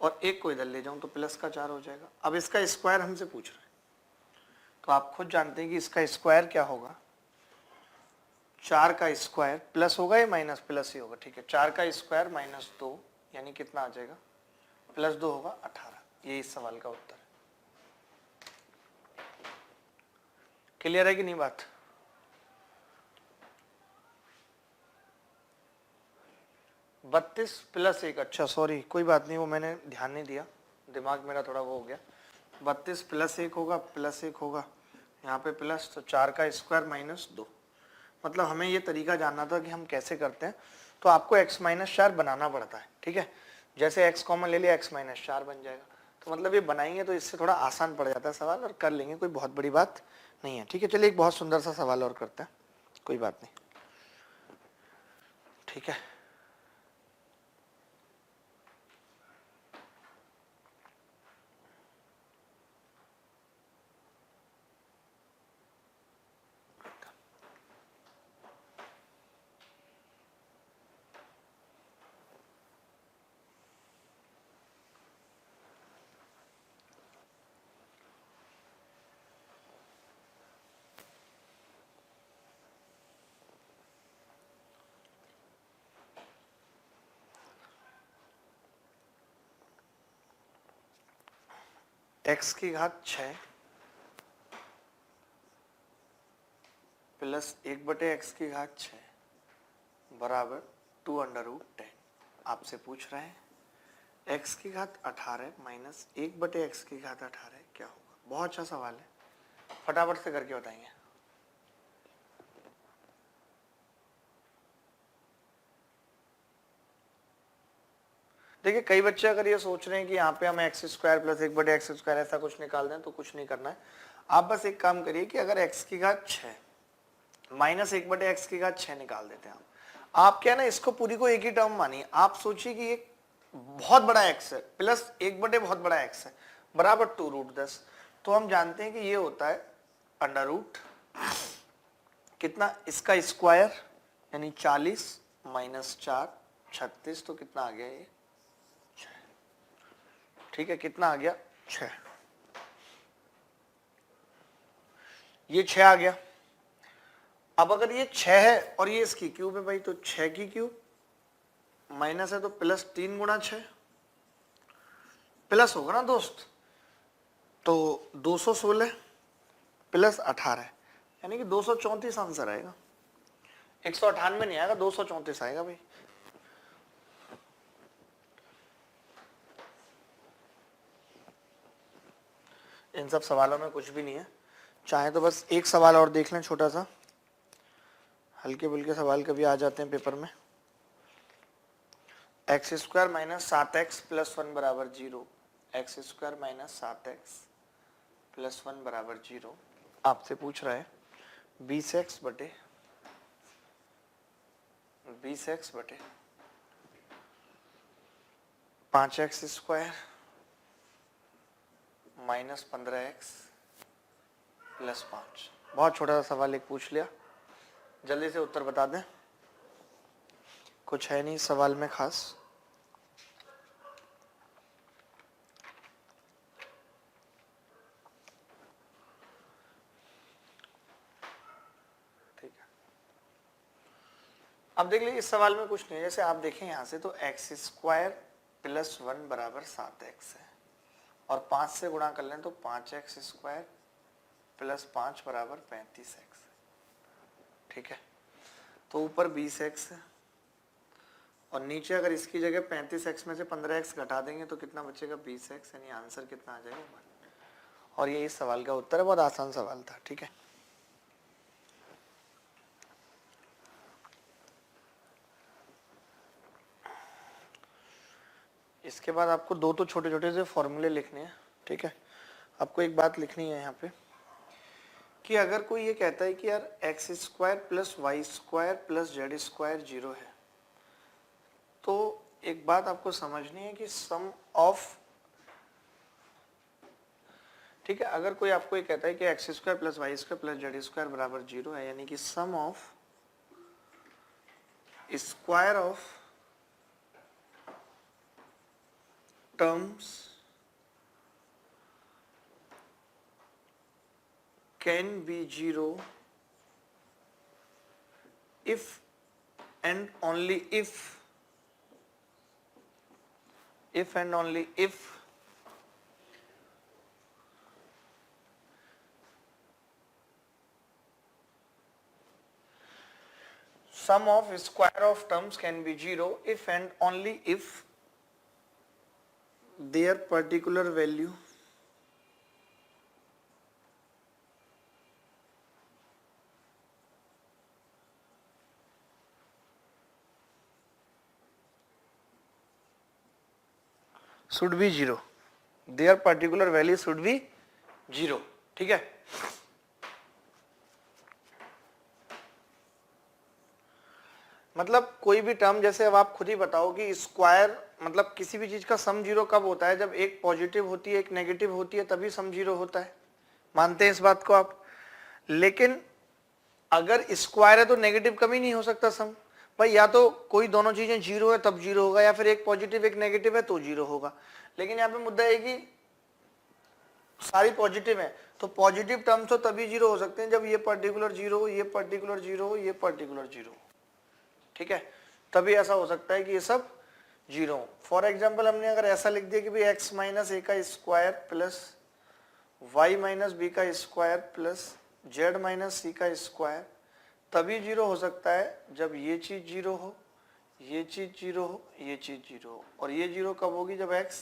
Speaker 1: और 1 को इधर ले जाऊं तो प्लस का 4 हो जाएगा। अब इसका स्क्वायर हमसे पूछ रहे हैं, तो आप खुद जानते हैं कि इसका स्क्वायर क्या होगा, 4 का स्क्वायर प्लस होगा या माइनस, प्लस ही होगा, ठीक है। 4 का स्क्वायर माइनस 2 यानी कितना आ जाएगा प्लस 2 होगा 18। ये इस सवाल का उत्तर है। क्लियर है कि नहीं बात? बत्तीस प्लस 1, अच्छा सॉरी कोई बात नहीं, वो मैंने ध्यान नहीं दिया, दिमाग मेरा थोड़ा वो हो गया। 32 प्लस 1 होगा, प्लस 1 होगा यहाँ पे प्लस, तो 4 का स्क्वायर माइनस 2। मतलब हमें ये तरीका जानना था कि हम कैसे करते हैं, तो आपको x माइनस 4 बनाना पड़ता है, ठीक है। जैसे x कॉमन ले लिया x माइनस 4 बन जाएगा, तो मतलब ये बनाएंगे तो इससे थोड़ा आसान पड़ जाता है सवाल और कर लेंगे, कोई बहुत बड़ी बात नहीं है, ठीक है। चलिए एक बहुत सुंदर सा सवाल और करते हैं, कोई बात नहीं, ठीक है। x की घात 6 प्लस 1/x की घात 6 बराबर 2√10। आपसे पूछ रहे हैं x की घात 18 माइनस 1/x की घात 18 क्या होगा। बहुत अच्छा सवाल है, फटाफट से करके बताएंगे। देखिए कई बच्चे अगर ये सोच रहे हैं कि यहाँ पे हम x² प्लस 1/x² ऐसा कुछ निकाल दें, तो कुछ नहीं करना है। आप बस एक काम करिए कि अगर x की घात 6 माइनस 1/x की घात 6 निकाल देते हैं आप क्या ना, इसको पूरी को एक ही टर्म मानिए। आप सोचिए कि एक बहुत बड़ा x है प्लस 1/, बहुत बड़ा x है बराबर 2√10। तो हम जानते हैं कि ये होता है अंडर रूट कितना, इसका स्क्वायर यानी 40 माइनस 4 36, तो कितना आ गया ये 6। ठीक है, कितना आ गया 6, ये 6 आ गया। अब अगर ये 6 है और ये इसकी क्यूब है भाई, तो 6 की क्यूब माइनस है तो प्लस 3 गुणा 6 प्लस होगा ना दोस्त, तो 216 प्लस 18 यानी कि 234 आंसर आएगा। 198 नहीं आएगा, 234 आएगा भाई। इन सब सवालों में कुछ भी नहीं है। चाहे तो बस एक सवाल और देख लें छोटा सा, हल्के बुल्के सवाल कभी आ जाते हैं पेपर में। x² माइनस 7x प्लस 1 बराबर 0, x² माइनस 7x प्लस 1 बराबर 0। आपसे पूछ रहा है 20x बटे 5x² माइनस 15x प्लस 5। बहुत छोटा सा सवाल एक पूछ लिया, जल्दी से उत्तर बता दें, कुछ है नहीं सवाल में खास। ठीक है, अब देख लीजिए इस सवाल में कुछ नहीं है। जैसे आप देखें यहाँ से तो x² प्लस 1 बराबर 7x है और 5 से गुणा कर लें तो 5x² प्लस 5 बराबर 35x। ठीक है, तो ऊपर 20x है और नीचे अगर इसकी जगह 35x में से 15x घटा देंगे तो कितना बचेगा 20x, यानी आंसर कितना आ जाएगा 1। और ये इस सवाल का उत्तर है, बहुत आसान सवाल था। ठीक है, इसके बाद आपको दो तो छोटे छोटे से फॉर्मूले लिखने हैं। ठीक है, आपको एक बात लिखनी है यहाँ पे कि अगर कोई ये कहता है कि यार x² plus y² plus z² 0 है, तो एक बात आपको समझनी है कि सम ऑफ, ठीक है, अगर कोई आपको ये कहता है कि x² plus y² plus z² बराबर 0 है, यानी कि sum of square of terms can be 0 if and only if and only if sum of square of terms can be 0 if and only if their particular value should be 0, their particular value should be 0। ठीक है, मतलब कोई भी term, जैसे अब आप खुद ही बताओ कि स्क्वायर मतलब किसी भी चीज का सम 0 कब होता है, जब एक पॉजिटिव होती है एक नेगेटिव होती है, तभी सम 0 होता है। मानते हैं इस बात को आप? लेकिन अगर स्क्वायर है तो नेगेटिव कभी नहीं हो सकता सम भाई, या तो कोई दोनों चीजें 0 है तब 0 होगा, या फिर एक पॉजिटिव एक नेगेटिव है तो 0 होगा। लेकिन यहाँ पे मुद्दा है कि सारी पॉजिटिव है, तो पॉजिटिव टर्म्स तो तभी 0 हो सकते हैं जब ये पर्टिकुलर 0 हो, ये पर्टिकुलर 0 हो, ये पर्टिकुलर 0 हो। ठीक है, तभी ऐसा हो सकता है कि ये सब 0 हो। फॉर एग्जाम्पल हमने अगर ऐसा लिख दिया कि भाई x माइनस a का square plus y minus B का square plus Z minus C का स्क्वायर तभी जीरो हो सकता है जब ये चीज जीरो हो, ये चीज जीरो हो, ये चीज जीरो हो। और ये जीरो कब होगी? जब x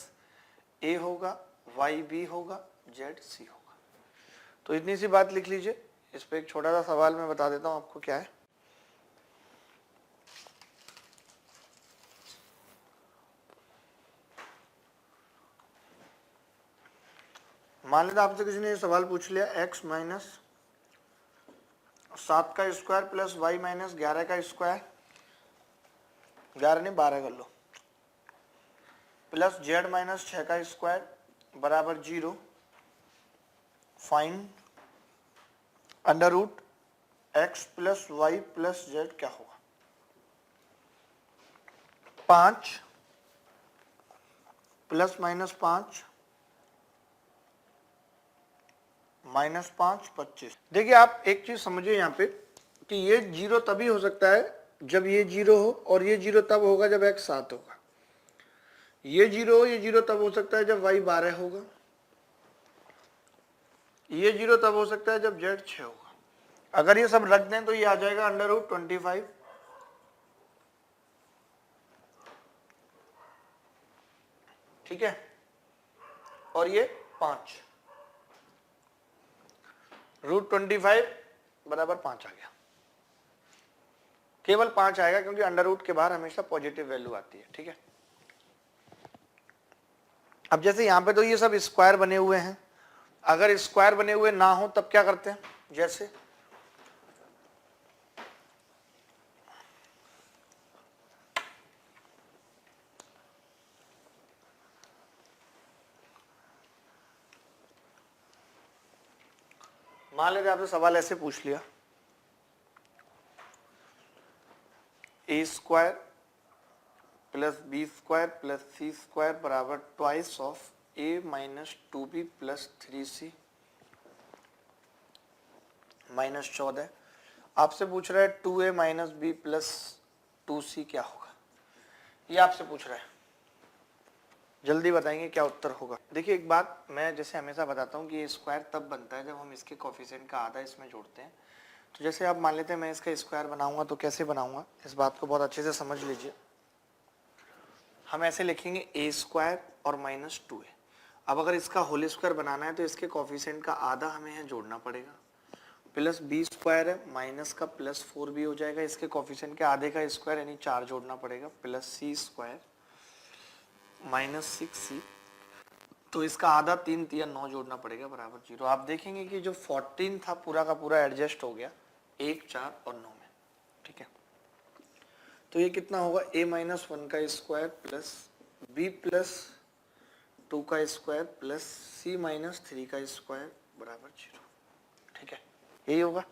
Speaker 1: a होगा, y b होगा, z c होगा। तो इतनी सी बात लिख लीजिए। इस पे एक छोटा सा सवाल मैं बता देता हूं आपको क्या है। मान लेते आपसे किसी ने ये सवाल पूछ लिया x माइनस 7 का स्क्वायर प्लस y माइनस 11 का स्क्वायर, 11 नहीं 12 कर लो, प्लस z माइनस 6 का स्क्वायर बराबर 0। Find under root x plus Y plus Z क्या होगा? 5 प्लस माइनस 5 माइनस 5 25। देखिए आप एक चीज समझिए यहाँ पे कि ये जीरो तभी हो सकता है जब ये जीरो हो, और ये जीरो तब होगा जब x 7 होगा। ये जीरो तब हो सकता है जब y 12 होगा। ये जीरो तब हो सकता है जब z 6 होगा। अगर ये सब रख दें तो ये आ जाएगा अंडर रूट 25, ठीक है, और ये 5, रूट 25 बराबर 5 आ गया। केवल 5 आएगा क्योंकि अंडर रूट के बाहर हमेशा पॉजिटिव वैल्यू आती है, ठीक है। अब जैसे यहां पे तो ये सब स्क्वायर बने हुए हैं, अगर स्क्वायर बने हुए ना हो तब क्या करते हैं? जैसे मान लेते आपसे सवाल ऐसे पूछ लिया, a square plus B square plus C square बराबर twice of a minus 2b plus 3c minus 14। आपसे पूछ रहा है 2a minus B plus 2c क्या होगा? ये आपसे पूछ रहा है, जल्दी बताएंगे क्या उत्तर होगा। देखिए एक बात मैं जैसे हमेशा बताता हूँ कि ये स्क्वायर तब बनता है जब हम इसके कोफिशिएंट का आधा इसमें जोड़ते हैं। तो जैसे आप मान लेते हैं मैं इसका स्क्वायर बनाऊंगा तो कैसे बनाऊंगा, इस बात को बहुत अच्छे से समझ लीजिए। हम ऐसे लिखेंगे ए स्क्वायर और माइनस 2a। अब अगर इसका होल स्क्वायर बनाना है तो इसके कोफिशिएंट का आधा हमें यहाँ जोड़ना पड़ेगा, प्लस बी स्क्वायर है माइनस का प्लस 4b हो जाएगा, इसके कोफिशिएंट के आधे का स्क्वायर यानी 4 जोड़ना पड़ेगा, प्लस सी स्क्वायर माइनस 6c, तो इसका आधा 3 3 9 जोड़ना पड़ेगा बराबर 0। आप देखेंगे कि जो 14 था पूरा का पूरा एडजस्ट हो गया 1 4 और 9 में, ठीक है। तो ये कितना होगा? a माइनस 1 का स्क्वायर प्लस b प्लस 2 का स्क्वायर प्लस c माइनस 3 का स्क्वायर बराबर 0, ठीक है, यही होगा।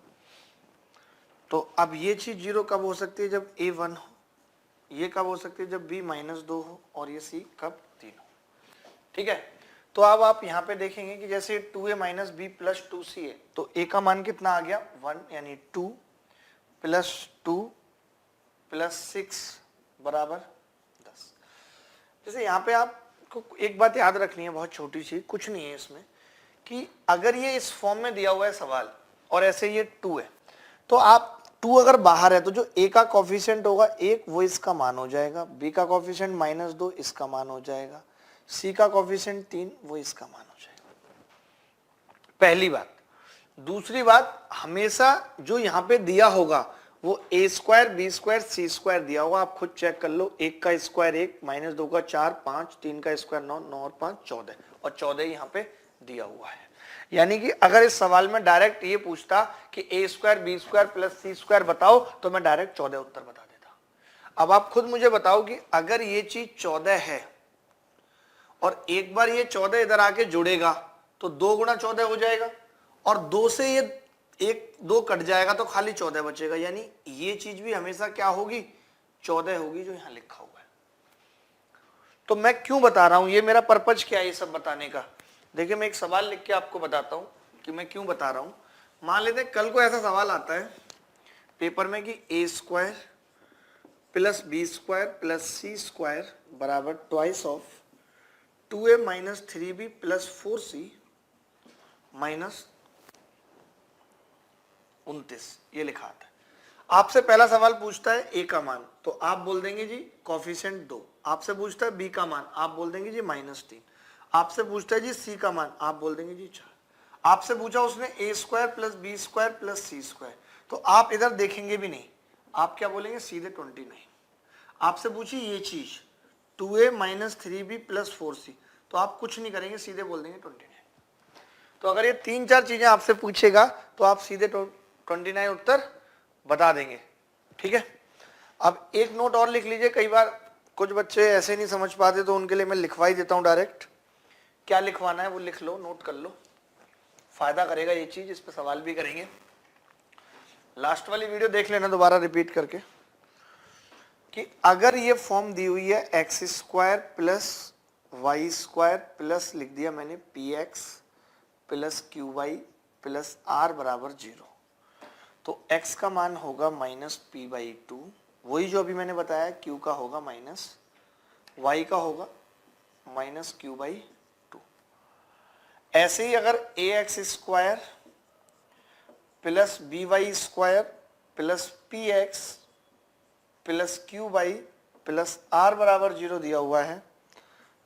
Speaker 1: तो अब ये चीज 0 कब हो सकती है? जब a 1 हो। ये कब हो सकती है? जब b माइनस 2 हो। और ये c कब? 3 हो, ठीक है। तो अब आप यहाँ पे देखेंगे कि जैसे 2a minus B plus 2c है, तो a का मान कितना आ गया? 1, यानी 2 प्लस 2 प्लस 6 बराबर 10। जैसे यहाँ पे आपको एक बात याद रखनी है, बहुत छोटी सी, कुछ नहीं है इसमें, कि अगर ये इस फॉर्म में दिया हुआ है सवाल और ऐसे ये 2 है, तो आप 2 अगर बाहर है तो जो a का कोफिशिएंट होगा 1 वो इसका मान हो जाएगा, b का कोफिशिएंट माइनस 2 इसका मान हो जाएगा, c का कोफिशिएंट 3 वो इसका मान हो जाएगा। पहली बात। दूसरी बात, हमेशा जो यहाँ पे दिया होगा वो a square B square C square दिया होगा, आप खुद चेक कर लो। 1 का स्क्वायर 1, माइनस 2 का 4 5, 3 का स्क्वायर 9, 9 और 5 14, और 14 यहाँ पे दिया हुआ है। यानी कि अगर इस सवाल में डायरेक्ट ये पूछता कि a square B square plus C square बताओ, तो मैं डायरेक्ट 14 उत्तर बता देता। अब आप खुद मुझे बताओ कि अगर ये चीज 14 है और एक बार ये 14 इधर आके जुड़ेगा तो 2 गुणा 14 हो जाएगा, और 2 से ये 1 2 कट जाएगा तो खाली 14 बचेगा, यानी ये चीज भी हमेशा क्या होगी? 14 होगी, जो यहां लिखा हुआ है। तो मैं क्यों बता रहा हूं, ये मेरा पर्पज क्या है ये सब बताने का? देखिए मैं एक सवाल लिख के आपको बताता हूं कि मैं क्यों बता रहा हूं। मान लेते हैं कल को ऐसा सवाल आता है पेपर में कि a square plus B square plus C square बराबर twice of 2a minus 3b plus 4c minus 29 ये लिखा आता है। आपसे पहला सवाल पूछता है ए का मान, तो आप बोल देंगे जी कोफिशिएंट 2। आपसे पूछता है बी का मान, आप बोल देंगे जी -3। आपसे पूछता है जी सी का मान, आप बोल देंगे जी 4। आपसे पूछा उसने a square plus B square plus C square, तो आप इधर देखेंगे भी नहीं, आप क्या बोलेंगे सीधे 29। आपसे पूछी ये चीज 2a minus 3b plus 4c, तो आप कुछ नहीं करेंगे, सीधे बोल देंगे 29। तो अगर ये 3-4 चीजें आपसे पूछेगा तो आप सीधे 29 उत्तर बता देंगे। ठीक है, अब एक नोट और लिख लीजिए, कई बार कुछ बच्चे ऐसे नहीं समझ पाते तो उनके लिए मैं लिखवा ही देता हूं डायरेक्ट। क्या लिखवाना है वो लिख लो, नोट कर लो, फायदा करेगा ये चीज, इस पर सवाल भी करेंगे। लास्ट वाली वीडियो देख लेना दोबारा रिपीट करके, कि अगर ये फॉर्म दी हुई है X square plus Y square plus लिख दिया मैंने P X plus Q Y plus R बराबर 0, तो x का मान होगा -p/2, वही जो अभी मैंने बताया, q का होगा माइनस, y का होगा -q/2। ऐसे ही अगर ax square plus by square plus px plus qy plus r बराबर 0 दिया हुआ है,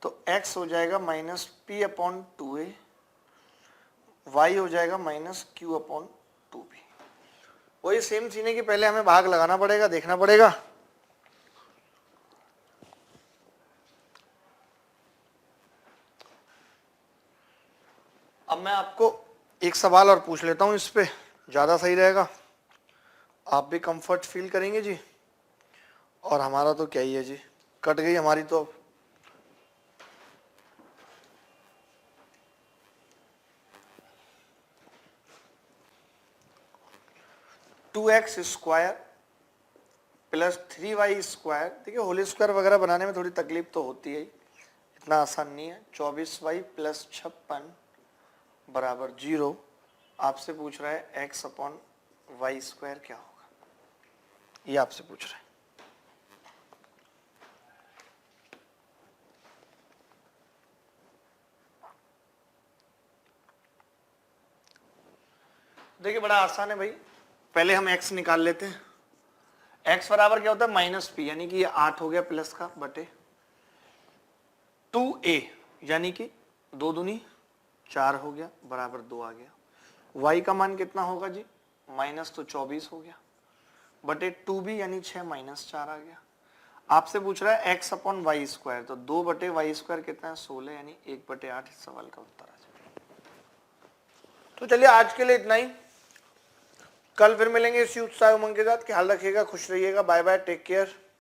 Speaker 1: तो x हो जाएगा -p/2a, y हो जाएगा -q/2b। वही सेम सीन है कि पहले हमें भाग लगाना पड़ेगा, देखना पड़ेगा। अब मैं आपको एक सवाल और पूछ लेता हूं, इस पे ज्यादा सही रहेगा, आप भी कंफर्ट फील करेंगे जी, और हमारा तो क्या ही है जी, कट गई हमारी तो। अब 2x square plus 3y square, देखिए होल स्क्वायर वगैरह बनाने में थोड़ी तकलीफ तो होती है, इतना आसान नहीं है। 24y प्लस 56 बराबर 0। आपसे पूछ रहा है x/y स्क्वायर क्या होगा, ये आपसे पूछ रहा है। देखिए बड़ा आसान है भाई, पहले हम x निकाल लेते हैं। x बराबर क्या होता है -p, यानी कि ये 8 हो गया प्लस का बटे 2a, यानी कि 2 दूनी 4 हो गया बराबर 2 आ गया। y का मान कितना होगा जी, माइनस तो 24 हो गया बटे 2b, यानी 6 -4 आ गया। आपसे पूछ रहा है x/y स्क्वायर, तो 2 बटे वाई स्क्वायर कितना है 16, यानी 1/8 इस सवाल का उत्तर आ जाएगा। तो चलिए आज के लिए इतना ही, कल फिर मिलेंगे इसी उत्साह उमंग के साथ। ख्याल रखिएगा, खुश रहिएगा, बाय बाय, टेक केयर।